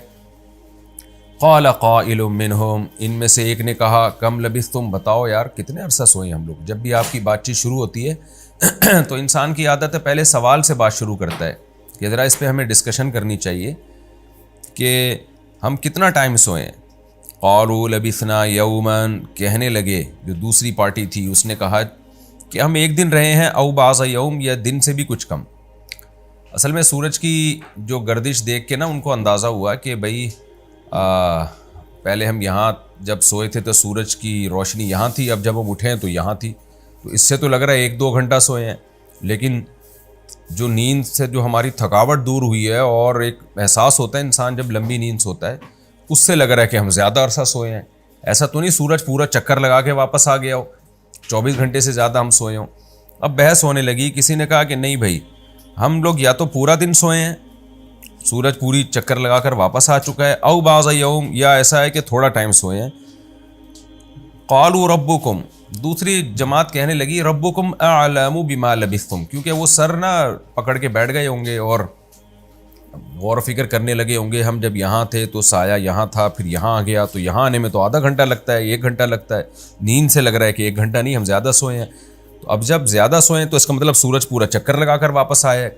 قال قائل منہم, ان میں سے ایک نے کہا, کم لبثتم, بتاؤ یار کتنے عرصہ سوئے ہم لوگ. جب بھی آپ کی بات چیت شروع ہوتی ہے تو انسان کی عادت ہے پہلے سوال سے بات شروع کرتا ہے کہ ذرا اس پہ ہمیں ڈسکشن کرنی چاہیے کہ ہم کتنا ٹائم سوئے ہیں. قالوا لبثنا یوما, کہنے لگے جو دوسری پارٹی تھی اس نے کہا کہ ہم ایک دن رہے ہیں, او بعض یوم, یا دن سے بھی کچھ کم. اصل میں سورج کی جو گردش دیکھ کے نا ان کو اندازہ ہوا کہ بھئی پہلے ہم یہاں جب سوئے تھے تو سورج کی روشنی یہاں تھی, اب جب ہم اٹھے ہیں تو یہاں تھی, تو اس سے تو لگ رہا ہے 1-2 گھنٹہ سوئے ہیں. لیکن جو نیند سے جو ہماری تھکاوٹ دور ہوئی ہے اور ایک احساس ہوتا ہے انسان جب لمبی نیند سوتا ہے, اس سے لگ رہا ہے کہ ہم زیادہ عرصہ سوئے ہیں. ایسا تو نہیں سورج پورا چکر لگا کے واپس آ گیا ہو, 24 گھنٹے سے زیادہ ہم سوئے ہوں. اب بحث ہونے لگی, کسی نے کہا کہ نہیں بھائی ہم لوگ یا تو پورا دن سوئے ہیں, سورج پوری چکر لگا کر واپس آ چکا ہے, او بعض یوم, یا ایسا ہے کہ تھوڑا ٹائم سوئے ہیں. قالوا ربکم, دوسری جماعت کہنے لگی ربکم اعلم بما لبثتم, کیونکہ وہ سر نہ پکڑ کے بیٹھ گئے ہوں گے اور غور و فکر کرنے لگے ہوں گے, ہم جب یہاں تھے تو سایہ یہاں تھا, پھر یہاں آ گیا تو یہاں آنے میں تو آدھا گھنٹہ لگتا ہے, 1 گھنٹہ لگتا ہے. نیند سے لگ رہا ہے کہ 1 گھنٹہ نہیں, ہم زیادہ سوئے ہیں. تو اب جب زیادہ سوئے تو اس کا مطلب سورج پورا چکر لگا کر واپس آیا ہے.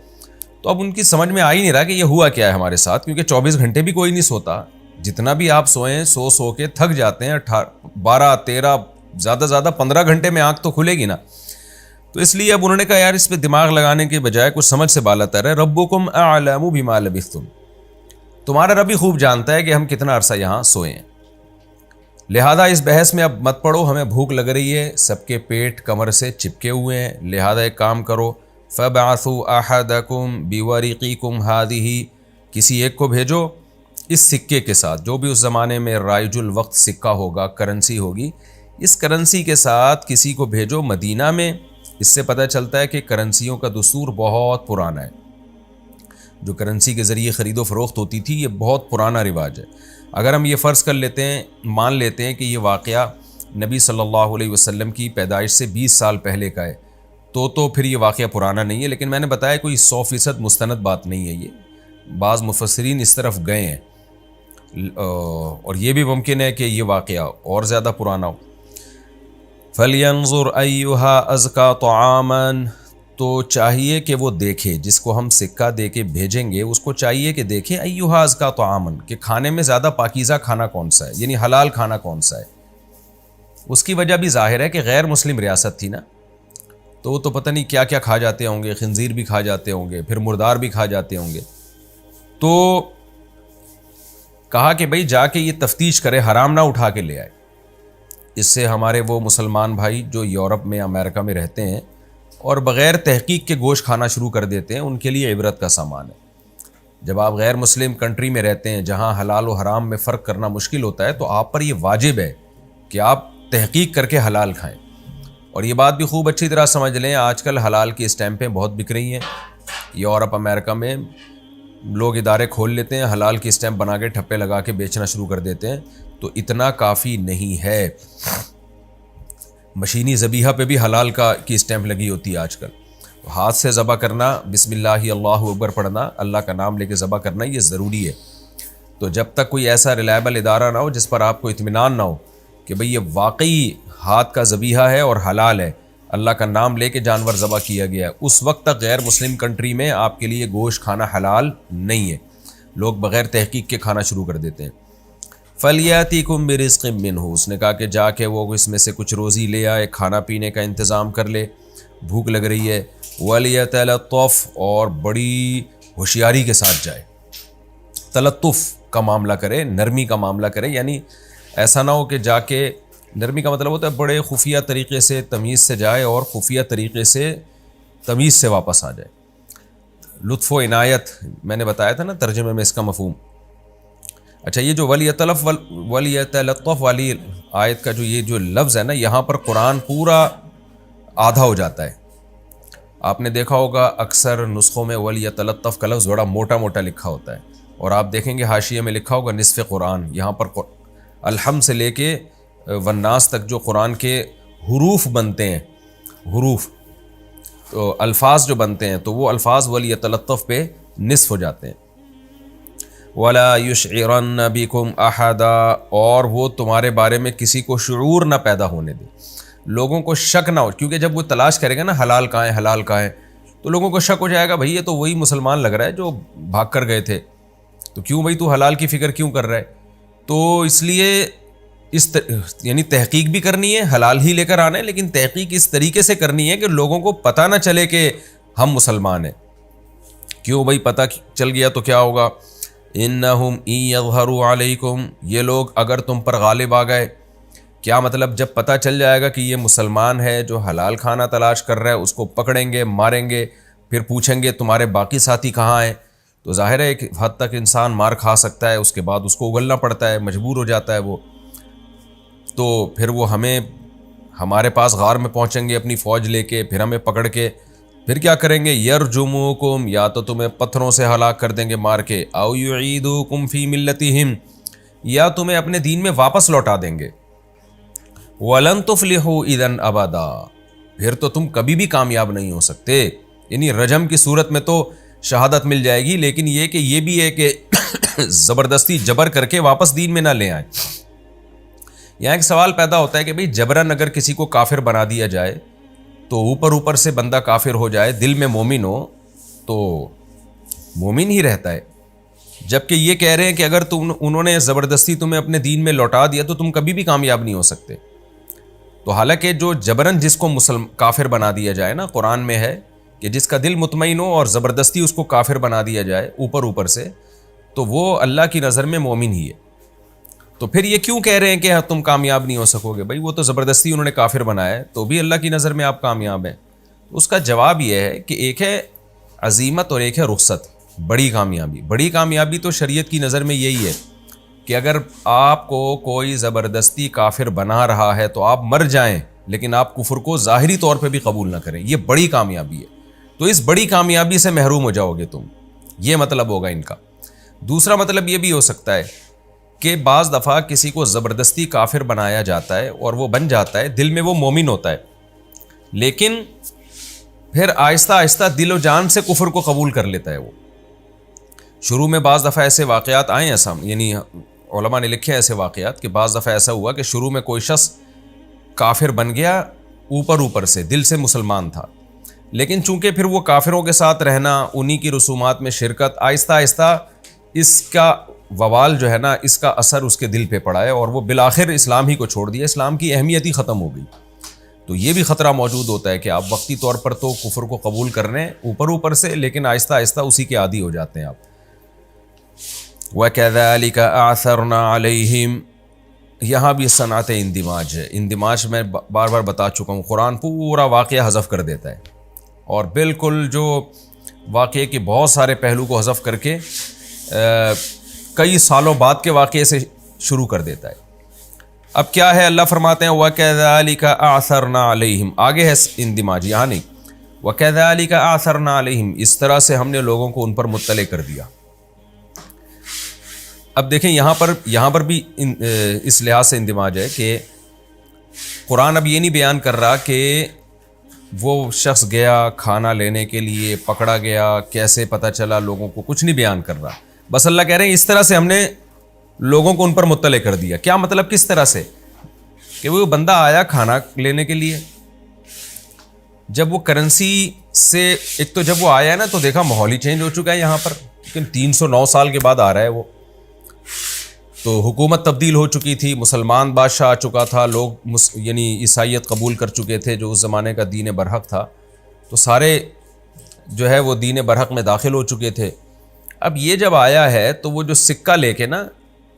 تو اب ان کی سمجھ میں آ ہی نہیں رہا کہ یہ ہوا کیا ہے ہمارے ساتھ, کیونکہ 24 گھنٹے بھی کوئی نہیں سوتا. جتنا بھی آپ سوئیں سو کے تھک جاتے ہیں, 12 13 زیادہ 15 گھنٹے میں آنکھ تو کھلے گی نا. تو اس لیے اب انہوں نے کہا یار اس پہ دماغ لگانے کے بجائے کچھ سمجھ سے بالا تر ہے, ربکم اعلم بما لبثتم, تمہارا رب بھی خوب جانتا ہے کہ ہم کتنا عرصہ یہاں سوئے ہیں، لہذا اس بحث میں اب مت پڑو، ہمیں بھوک لگ رہی ہے، سب کے پیٹ کمر سے چپکے ہوئے ہیں، لہذا ایک کام کرو، فَبْعَثُوا أَحَدَكُمْ بِوَرِقِكُمْ هَذِهِ، کسی ایک کو بھیجو اس سکے کے ساتھ، جو بھی اس زمانے میں رائج الوقت سکہ ہوگا، کرنسی ہوگی، اس کرنسی کے ساتھ کسی کو بھیجو مدینہ میں۔ اس سے پتہ چلتا ہے کہ کرنسیوں کا دستور بہت پرانا ہے، جو کرنسی کے ذریعے خرید و فروخت ہوتی تھی، یہ بہت پرانا رواج ہے۔ اگر ہم یہ فرض کر لیتے ہیں، مان لیتے ہیں کہ یہ واقعہ نبی صلی اللہ علیہ وسلم کی پیدائش سے 20 سال پہلے کا ہے، تو پھر یہ واقعہ پرانا نہیں ہے، لیکن میں نے بتایا کوئی 100% مستند بات نہیں ہے، یہ بعض مفسرین اس طرف گئے ہیں، اور یہ بھی ممکن ہے کہ یہ واقعہ اور زیادہ پرانا ہو۔ فَلْيَنظُرْ أَيُّهَا أَزْكَىٰ طَعَامًا، تو چاہیے کہ وہ دیکھے، جس کو ہم سکہ دے کے بھیجیں گے اس کو چاہیے کہ دیکھے أَيُّهَا أَزْكَىٰ طَعَامًا، کہ کھانے میں زیادہ پاکیزہ کھانا کون سا ہے، یعنی حلال کھانا کون سا ہے۔ اس کی وجہ بھی ظاہر ہے کہ غیر مسلم ریاست تھی نا، تو وہ تو پتہ نہیں کیا کیا کھا جاتے ہوں گے، خنزیر بھی کھا جاتے ہوں گے، پھر مردار بھی کھا جاتے ہوں گے، تو کہا کہ بھئی جا کے یہ تفتیش کرے، حرام نہ اٹھا کے لے آئے۔ اس سے ہمارے وہ مسلمان بھائی جو یورپ میں امریکہ میں رہتے ہیں اور بغیر تحقیق کے گوشت کھانا شروع کر دیتے ہیں، ان کے لیے عبرت کا سامان ہے۔ جب آپ غیر مسلم کنٹری میں رہتے ہیں جہاں حلال و حرام میں فرق کرنا مشکل ہوتا ہے، تو آپ پر یہ واجب ہے کہ آپ تحقیق کر کے حلال کھائیں۔ اور یہ بات بھی خوب اچھی طرح سمجھ لیں، آج کل حلال کی اسٹیمپیں بہت بک رہی ہیں، یورپ امریکہ میں لوگ ادارے کھول لیتے ہیں، حلال کی اسٹیمپ بنا کے ٹھپے لگا کے بیچنا شروع کر دیتے ہیں، تو اتنا کافی نہیں ہے۔ مشینی ذبیحہ پہ بھی حلال کی اسٹیمپ لگی ہوتی ہے آج کل، تو ہاتھ سے ذبح کرنا، بسم اللہ اللہ اکبر پڑھنا، اللہ کا نام لے کے ذبح کرنا، یہ ضروری ہے۔ تو جب تک کوئی ایسا ریلائبل ادارہ نہ ہو جس پر آپ کو اطمینان نہ ہو کہ بھئی یہ واقعی ہاتھ کا ذبیحہ ہے اور حلال ہے، اللہ کا نام لے کے جانور ذبح کیا گیا ہے، اس وقت تک غیر مسلم کنٹری میں آپ کے لیے گوشت کھانا حلال نہیں ہے۔ لوگ بغیر تحقیق کے کھانا شروع کر دیتے ہیں۔ فَلْيَأْتِكُمْ بِرِزْقٍ مِّنْهُ، اس نے کہا کہ جا کے وہ اس میں سے کچھ روزی لے آئے، کھانا پینے کا انتظام کر لے، بھوک لگ رہی ہے۔ وَلْيَتَلَطَّفْ، اور بڑی ہوشیاری کے ساتھ جائے، تلطف کا معاملہ کرے، نرمی کا معاملہ کرے، یعنی ایسا نہ ہو کہ جا کے، نرمی کا مطلب ہوتا ہے بڑے خفیہ طریقے سے تمیز سے جائے اور خفیہ طریقے سے تمیز سے واپس آ جائے۔ لطف و عنایت میں نے بتایا تھا نا ترجمے میں اس کا مفہوم۔ اچھا، یہ جو وَلْيَتَلَطَّفْ والی آیت کا یہ جو لفظ ہے نا، یہاں پر قرآن پورا آدھا ہو جاتا ہے۔ آپ نے دیکھا ہوگا اکثر نسخوں میں وَلْيَتَلَطَّفْ کا لفظ بڑا موٹا موٹا لکھا ہوتا ہے، اور آپ دیکھیں گے حاشیے میں لکھا ہوگا نصف قرآن۔ یہاں پر الحمد سے لے کے والناس تک جو قرآن کے حروف بنتے ہیں، حروف تو الفاظ جو بنتے ہیں، تو وہ الفاظ وَلْيَتَلَطَّفْ پہ نصف ہو جاتے ہیں۔ وَلَا يُشْعِرَنَّ بِكُمْ أَحَدًا، اور وہ تمہارے بارے میں کسی کو شعور نہ پیدا ہونے دے، لوگوں کو شک نہ ہو، کیونکہ جب وہ تلاش کرے گا نا حلال کہاں ہے حلال کہاں ہے، تو لوگوں کو شک ہو جائے گا بھئی یہ تو وہی مسلمان لگ رہا ہے جو بھاگ کر گئے تھے، تو کیوں بھئی تو حلال کی فکر کیوں کر رہا ہے؟ تو اس لیے یعنی تحقیق بھی کرنی ہے، حلال ہی لے کر آنا ہے، لیکن تحقیق اس طریقے سے کرنی ہے کہ لوگوں کو پتہ نہ چلے کہ ہم مسلمان ہیں۔ کیوں بھئی پتہ چل گیا تو کیا ہوگا؟ انہم ان یظہروا علیکم، یہ لوگ اگر تم پر غالب آ گئے، کیا مطلب؟ جب پتہ چل جائے گا کہ یہ مسلمان ہے جو حلال کھانا تلاش کر رہا ہے، اس کو پکڑیں گے، ماریں گے، پھر پوچھیں گے تمہارے باقی ساتھی کہاں ہیں، تو ظاہر ہے ایک حد تک انسان مار کھا سکتا ہے، اس کے بعد اس کو اگلنا پڑتا ہے، مجبور ہو جاتا ہے وہ، تو پھر وہ ہمارے پاس غار میں پہنچیں گے اپنی فوج لے کے، پھر ہمیں پکڑ کے پھر کیا کریں گے؟ یرجموکم، یا تو تمہیں پتھروں سے ہلاک کر دیں گے مار کے، او یعیدوکم فی ملتہم، یا تمہیں اپنے دین میں واپس لوٹا دیں گے۔ ولن تفلحوا اذا ابدا، پھر تو تم کبھی بھی کامیاب نہیں ہو سکتے، یعنی رجم کی صورت میں تو شہادت مل جائے گی، لیکن یہ بھی ہے کہ زبردستی جبر کر کے واپس دین میں نہ لے آئیں۔ یہاں ایک سوال پیدا ہوتا ہے کہ بھئی جبراً اگر کسی کو کافر بنا دیا جائے تو اوپر سے بندہ کافر ہو جائے، دل میں مومن ہو تو مومن ہی رہتا ہے، جبکہ یہ کہہ رہے ہیں کہ اگر انہوں نے زبردستی تمہیں اپنے دین میں لوٹا دیا تو تم کبھی بھی کامیاب نہیں ہو سکتے۔ تو حالانکہ جو جبراً جس کو کافر بنا دیا جائے نا، قرآن میں ہے کہ جس کا دل مطمئن ہو اور زبردستی اس کو کافر بنا دیا جائے اوپر سے، تو وہ اللہ کی نظر میں مومن ہی ہے. تو پھر یہ کیوں کہہ رہے ہیں کہ تم کامیاب نہیں ہو سکو گے؟ بھائی وہ تو زبردستی انہوں نے کافر بنایا ہے, تو بھی اللہ کی نظر میں آپ کامیاب ہیں. اس کا جواب یہ ہے کہ ایک ہے عزیمت اور ایک ہے رخصت. بڑی کامیابی تو شریعت کی نظر میں یہی ہے کہ اگر آپ کو کوئی زبردستی کافر بنا رہا ہے تو آپ مر جائیں, لیکن آپ کفر کو ظاہری طور پہ بھی قبول نہ کریں. یہ بڑی کامیابی ہے. تو اس بڑی کامیابی سے محروم ہو جاؤ گے تم, یہ مطلب ہوگا ان کا. دوسرا مطلب یہ بھی ہو سکتا ہے کہ بعض دفعہ کسی کو زبردستی کافر بنایا جاتا ہے اور وہ بن جاتا ہے, دل میں وہ مومن ہوتا ہے, لیکن پھر آہستہ آہستہ دل و جان سے کفر کو قبول کر لیتا ہے. وہ شروع میں بعض دفعہ ایسے واقعات آئے ہیں, یعنی علماء نے لکھے ایسے واقعات کہ بعض دفعہ ایسا ہوا کہ شروع میں کوئی شخص کافر بن گیا, اوپر سے دل سے مسلمان تھا, لیکن چونکہ پھر وہ کافروں کے ساتھ رہنا, انہی کی رسومات میں شرکت, آہستہ آہستہ اس کا وبال جو ہے نا, اس کا اثر اس کے دل پہ پڑا ہے اور وہ بالآخر اسلام ہی کو چھوڑ دیا, اسلام کی اہمیت ہی ختم ہو گئی. تو یہ بھی خطرہ موجود ہوتا ہے کہ آپ وقتی طور پر تو کفر کو قبول کر رہے ہیں اوپر سے, لیکن آہستہ آہستہ اسی کے عادی ہو جاتے ہیں آپ. وَكَذَلِكَ أَعْثَرْنَا عَلَيْهِمْ, یہاں بھی صنعت اندماج ہے. اندماج میں بار بار بتا چکا ہوں, قرآن پورا واقعہ حذف کر دیتا ہے اور بالکل جو واقعے کے بہت سارے پہلو کو حذف کر کے کئی سالوں بعد کے واقعے سے شروع کر دیتا ہے. اب کیا ہے, اللہ فرماتے ہیں وَكَذَلِكَ أَعْثَرْنَا عَلَيْهِمْ, آگے ہے اندماج, یہاں نہیں. وَكَذَلِكَ أَعْثَرْنَا عَلَيْهِمْ, اس طرح سے ہم نے لوگوں کو ان پر مطلع کر دیا. اب دیکھیں یہاں پر بھی اس لحاظ سے اندماج ہے کہ قرآن اب یہ نہیں بیان کر رہا کہ وہ شخص گیا کھانا لینے کے لیے, پکڑا گیا, کیسے پتہ چلا, لوگوں کو کچھ نہیں بیان کر رہا. بس اللہ کہہ رہے ہیں اس طرح سے ہم نے لوگوں کو ان پر مطلع کر دیا. کیا مطلب, کس طرح سے؟ کہ وہ بندہ آیا کھانا لینے کے لیے, جب وہ کرنسی سے, ایک تو جب وہ آیا ہے نا تو دیکھا ماحول ہی چینج ہو چکا ہے یہاں پر, لیکن 309 سال کے بعد آ رہا ہے وہ, تو حکومت تبدیل ہو چکی تھی, مسلمان بادشاہ آ چکا تھا, لوگ یعنی عیسائیت قبول کر چکے تھے جو اس زمانے کا دین برحق تھا, تو سارے جو ہے وہ دین برحق میں داخل ہو چکے تھے. اب یہ جب آیا ہے تو وہ جو سکہ لے کے نا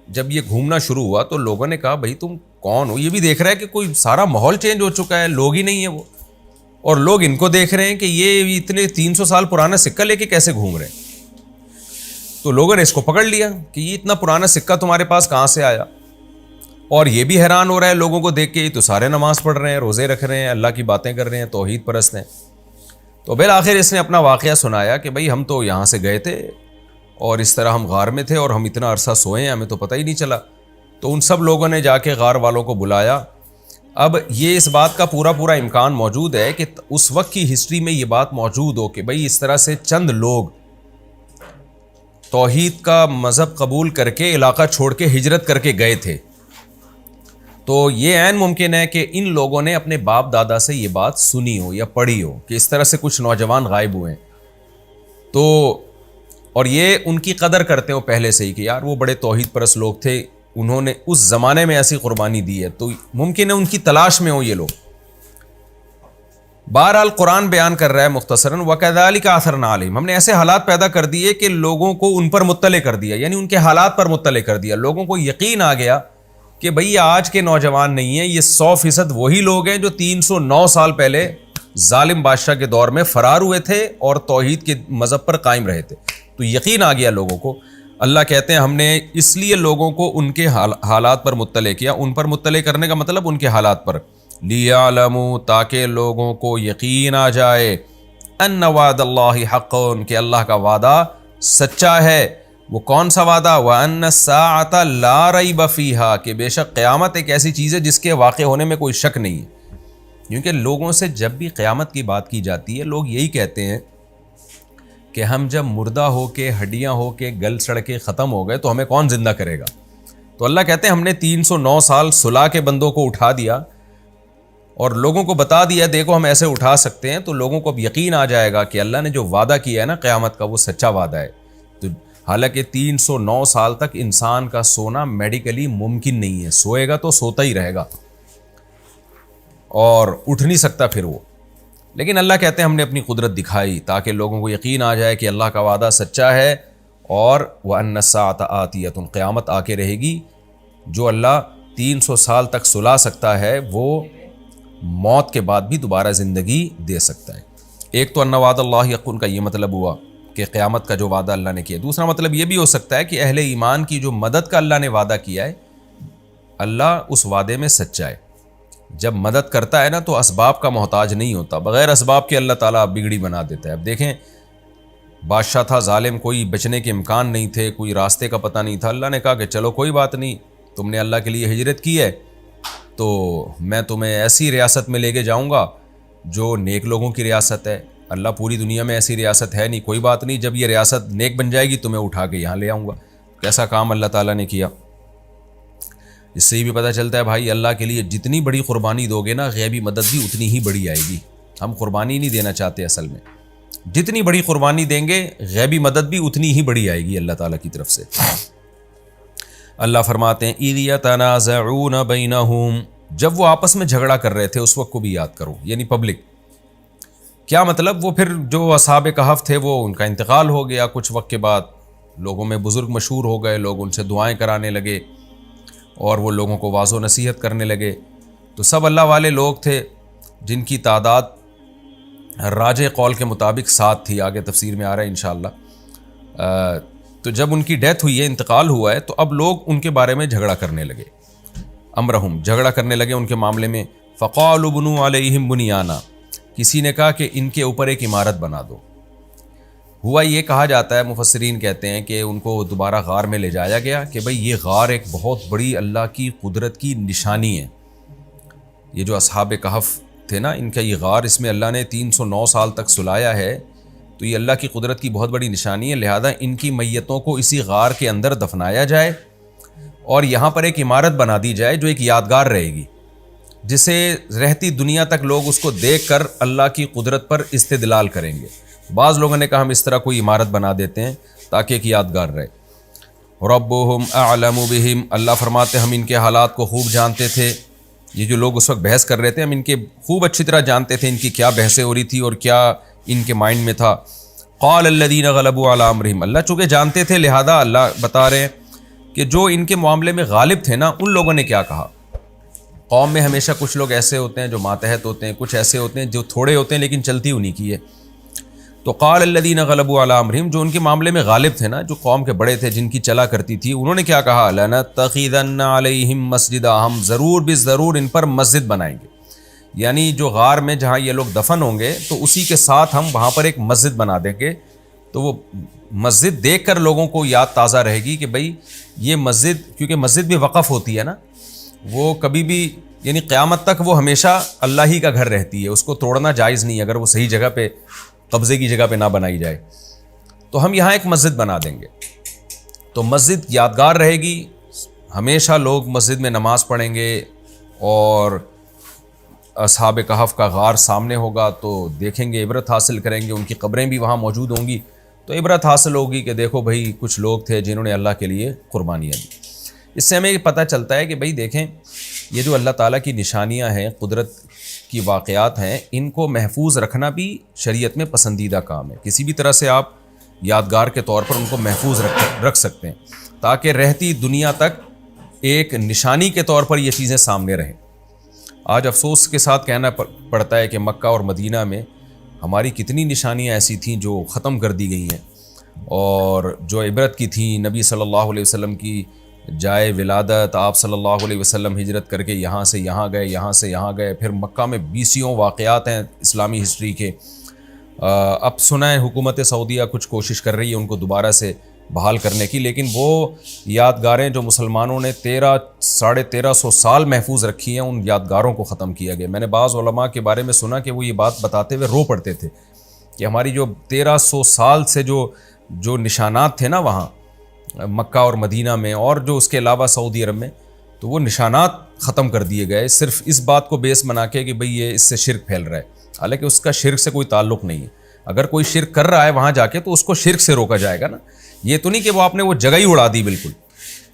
جب یہ گھومنا شروع ہوا تو لوگوں نے کہا بھائی تم کون ہو؟ یہ بھی دیکھ رہا ہے کہ کوئی سارا ماحول چینج ہو چکا ہے, لوگ ہی نہیں ہیں وہ, اور لوگ ان کو دیکھ رہے ہیں کہ یہ اتنے 300 سال پرانا سکہ لے کے کیسے گھوم رہے ہیں. تو لوگوں نے اس کو پکڑ لیا کہ یہ اتنا پرانا سکہ تمہارے پاس کہاں سے آیا, اور یہ بھی حیران ہو رہا ہے لوگوں کو دیکھ کے, تو سارے نماز پڑھ رہے ہیں, روزے رکھ رہے ہیں, اللہ کی باتیں کر رہے ہیں, توحید پرست ہیں. تو بالآخر اس نے اپنا واقعہ سنایا کہ بھائی ہم تو یہاں سے گئے تھے اور اس طرح ہم غار میں تھے اور ہم اتنا عرصہ سوئے ہیں, ہمیں تو پتہ ہی نہیں چلا. تو ان سب لوگوں نے جا کے غار والوں کو بلایا. اب یہ اس بات کا پورا امکان موجود ہے کہ اس وقت کی ہسٹری میں یہ بات موجود ہو کہ بھائی اس طرح سے چند لوگ توحید کا مذہب قبول کر کے علاقہ چھوڑ کے ہجرت کر کے گئے تھے. تو یہ عین ممکن ہے کہ ان لوگوں نے اپنے باپ دادا سے یہ بات سنی ہو یا پڑھی ہو کہ اس طرح سے کچھ نوجوان غائب ہوئے ہیں, تو اور یہ ان کی قدر کرتے ہو پہلے سے ہی کہ یار وہ بڑے توحید پرست لوگ تھے, انہوں نے اس زمانے میں ایسی قربانی دی ہے, تو ممکن ہے ان کی تلاش میں ہو یہ لوگ. بہرحال قرآن بیان کر رہا ہے مختصراً وَكَذَلِكَ أَعْثَرْنَا عَلَيْهِمْ, ہم نے ایسے حالات پیدا کر دیے کہ لوگوں کو ان پر مطلع کر دیا, یعنی ان کے حالات پر مطلع کر دیا. لوگوں کو یقین آ گیا کہ بھئی آج کے نوجوان نہیں ہیں, یہ 100% وہی لوگ ہیں جو 309 سال پہلے ظالم بادشاہ کے دور میں فرار ہوئے تھے اور توحید کے مذہب پر قائم رہے تھے. تو یقین آ گیا لوگوں کو. اللہ کہتے ہیں ہم نے اس لیے لوگوں کو ان کے حالات پر مطلع کیا. ان پر مطلع کرنے کا مطلب ان کے حالات پر, لِيَعْلَمُوا, تاکہ لوگوں کو یقین آ جائے, أَنَّ وَعْدَ اللَّهِ حَقٌّ, کہ اللہ کا وعدہ سچا ہے. وہ کون سا وعدہ؟ وَأَنَّ السَّاعَةَ لَا رَيْبَ فِيهَا, کہ بے شک قیامت ایک ایسی چیز ہے جس کے واقع ہونے میں کوئی شک نہیں ہے. کیونکہ لوگوں سے جب بھی قیامت کی بات کی جاتی ہے لوگ یہی کہتے ہیں کہ ہم جب مردہ ہو کے, ہڈیاں ہو کے, گل سڑ کے ختم ہو گئے تو ہمیں کون زندہ کرے گا. تو اللہ کہتے ہیں ہم نے 309 سال سلا کے بندوں کو اٹھا دیا اور لوگوں کو بتا دیا دیکھو ہم ایسے اٹھا سکتے ہیں. تو لوگوں کو اب یقین آ جائے گا کہ اللہ نے جو وعدہ کیا ہے نا قیامت کا وہ سچا وعدہ ہے. تو حالانکہ 309 سال تک انسان کا سونا میڈیکلی ممکن نہیں ہے, سوئے گا تو سوتا ہی رہے گا اور اٹھ نہیں سکتا پھر وہ. لیکن اللہ کہتے ہیں ہم نے اپنی قدرت دکھائی تاکہ لوگوں کو یقین آ جائے کہ اللہ کا وعدہ سچا ہے اور وَأَنَّ السَّاعَةَ آتِيَةٌ، قیامت آ کے رہے گی۔ جو اللہ 300 سال تک سلا سکتا ہے وہ موت کے بعد بھی دوبارہ زندگی دے سکتا ہے۔ ایک تو ان وعد اللہ یقون کا یہ مطلب ہوا کہ قیامت کا جو وعدہ اللہ نے کیا۔ دوسرا مطلب یہ بھی ہو سکتا ہے کہ اہل ایمان کی جو مدد کا اللہ نے وعدہ کیا ہے، اللہ اس وعدے میں سچا ہے۔ جب مدد کرتا ہے نا تو اسباب کا محتاج نہیں ہوتا، بغیر اسباب کے اللہ تعالیٰ بگڑی بنا دیتا ہے۔ اب دیکھیں، بادشاہ تھا ظالم، کوئی بچنے کے امکان نہیں تھے، کوئی راستے کا پتہ نہیں تھا، اللہ نے کہا کہ چلو کوئی بات نہیں، تم نے اللہ کے لیے ہجرت کی ہے تو میں تمہیں ایسی ریاست میں لے کے جاؤں گا جو نیک لوگوں کی ریاست ہے۔ اللہ پوری دنیا میں ایسی ریاست ہے نہیں، کوئی بات نہیں، جب یہ ریاست نیک بن جائے گی تمہیں اٹھا کے یہاں لے آؤں گا۔ کیسا کام اللہ تعالیٰ نے کیا۔ اس سے یہ بھی پتہ چلتا ہے بھائی، اللہ کے لیے جتنی بڑی قربانی دو گے نا، غیبی مدد بھی اتنی ہی بڑی آئے گی۔ ہم قربانی نہیں دینا چاہتے اصل میں، جتنی بڑی قربانی دیں گے غیبی مدد بھی اتنی ہی بڑی آئے گی اللہ تعالیٰ کی طرف سے۔ اللہ فرماتے ہیں اِذْ يَتَنَازَعُونَ بَيْنَهُمْ، جب وہ آپس میں جھگڑا کر رہے تھے اس وقت کو بھی یاد کرو، یعنی پبلک۔ کیا مطلب؟ وہ پھر جو اصحاب کہف تھے وہ ان کا انتقال ہو گیا کچھ وقت کے بعد، لوگوں میں بزرگ مشہور ہو گئے، لوگ ان سے دعائیں کرانے لگے اور وہ لوگوں کو واعظ و نصیحت کرنے لگے۔ تو سب اللہ والے لوگ تھے جن کی تعداد راجح قول کے مطابق 7 تھی، آگے تفسیر میں آ رہا ہے انشاءاللہ۔ تو جب ان کی ڈیتھ ہوئی ہے، انتقال ہوا ہے، تو اب لوگ ان کے بارے میں جھگڑا کرنے لگے، امرہم، جھگڑا کرنے لگے ان کے معاملے میں۔ فقالوا بنوا علیہم بنیانا، کسی نے کہا کہ ان کے اوپر ایک عمارت بنا دو۔ ہوا یہ کہا جاتا ہے، مفسرین کہتے ہیں کہ ان کو دوبارہ غار میں لے جایا گیا کہ بھئی یہ غار ایک بہت بڑی اللہ کی قدرت کی نشانی ہے۔ یہ جو اصحاب کہف تھے نا، ان کا یہ غار، اس میں اللہ نے 309 سال تک سلایا ہے، تو یہ اللہ کی قدرت کی بہت بڑی نشانی ہے، لہذا ان کی میتوں کو اسی غار کے اندر دفنایا جائے اور یہاں پر ایک عمارت بنا دی جائے جو ایک یادگار رہے گی، جسے رہتی دنیا تک لوگ اس کو دیکھ کر اللہ کی قدرت پر استدلال کریں گے۔ بعض لوگوں نے کہا ہم اس طرح کوئی عمارت بنا دیتے ہیں تاکہ ایک یادگار رہے۔ ربهم اعلم بهم، اللہ فرماتے ہم ان کے حالات کو خوب جانتے تھے۔ یہ جو لوگ اس وقت بحث کر رہے تھے، ہم ان کے خوب اچھی طرح جانتے تھے، ان کی کیا بحثیں ہو رہی تھی اور کیا ان کے مائنڈ میں تھا۔ قال الذین غلبوا علی امرہم، اللہ چونکہ جانتے تھے لہذا اللہ بتا رہے ہیں کہ جو ان کے معاملے میں غالب تھے نا، ان لوگوں نے کیا کہا۔ قوم میں ہمیشہ کچھ لوگ ایسے ہوتے ہیں جو ماتحت ہوتے ہیں، کچھ ایسے ہوتے ہیں جو تھوڑے ہوتے ہیں لیکن چلتی انہیں کی ہے۔ تو قال الذین غلبوا علی امرہم، جو ان کے معاملے میں غالب تھے نا، جو قوم کے بڑے تھے، جن کی چلا کرتی تھی، انہوں نے کیا کہا، لنتخذن علیہم مسجدا، ہم ضرور بالضرور ان پر مسجد بنائیں گے۔ یعنی جو غار میں جہاں یہ لوگ دفن ہوں گے تو اسی کے ساتھ ہم وہاں پر ایک مسجد بنا دیں گے، تو وہ مسجد دیکھ کر لوگوں کو یاد تازہ رہے گی کہ بھئی یہ مسجد، کیونکہ مسجد بھی وقف ہوتی ہے نا، وہ کبھی بھی، یعنی قیامت تک وہ ہمیشہ اللہ ہی کا گھر رہتی ہے، اس کو توڑنا جائز نہیں اگر وہ صحیح جگہ پہ، قبضے کی جگہ پہ نہ بنائی جائے۔ تو ہم یہاں ایک مسجد بنا دیں گے، تو مسجد یادگار رہے گی، ہمیشہ لوگ مسجد میں نماز پڑھیں گے، اور اصحاب کہف کا غار سامنے ہوگا تو دیکھیں گے، عبرت حاصل کریں گے، ان کی قبریں بھی وہاں موجود ہوں گی، تو عبرت حاصل ہوگی کہ دیکھو بھئی کچھ لوگ تھے جنہوں نے اللہ کے لیے قربانیاں دی۔ اس سے ہمیں یہ پتہ چلتا ہے کہ بھئی دیکھیں، یہ جو اللہ تعالیٰ کی نشانیاں ہیں، قدرت کی واقعات ہیں، ان کو محفوظ رکھنا بھی شریعت میں پسندیدہ کام ہے۔ کسی بھی طرح سے آپ یادگار کے طور پر ان کو محفوظ رکھ سکتے ہیں تاکہ رہتی دنیا تک ایک نشانی کے طور پر یہ چیزیں سامنے رہیں۔ آج افسوس کے ساتھ کہنا پڑتا ہے کہ مکہ اور مدینہ میں ہماری کتنی نشانیاں ایسی تھیں جو ختم کر دی گئی ہیں، اور جو عبرت کی تھیں، نبی صلی اللہ علیہ وسلم کی جائے ولادت، آپ صلی اللہ علیہ وسلم ہجرت کر کے یہاں سے یہاں گئے، یہاں سے یہاں گئے، پھر مکہ میں 20 واقعات ہیں اسلامی ہسٹری کے۔ اب سنائیں حکومت سعودیہ کچھ کوشش کر رہی ہے ان کو دوبارہ سے بحال کرنے کی، لیکن وہ یادگاریں جو مسلمانوں نے 1300 سال محفوظ رکھی ہیں، ان یادگاروں کو ختم کیا گیا۔ میں نے بعض علماء کے بارے میں سنا کہ وہ یہ بات بتاتے ہوئے رو پڑتے تھے کہ ہماری جو 1300 سال سے جو نشانات تھے نا وہاں مکہ اور مدینہ میں، اور جو اس کے علاوہ سعودی عرب میں، تو وہ نشانات ختم کر دیے گئے، صرف اس بات کو بیس بنا کے کہ بھئی یہ اس سے شرک پھیل رہا ہے، حالانکہ اس کا شرک سے کوئی تعلق نہیں ہے۔ اگر کوئی شرک کر رہا ہے وہاں جا کے تو اس کو شرک سے روکا جائے گا نا، یہ تو نہیں کہ وہ آپ نے وہ جگہ ہی اڑا دی بالکل۔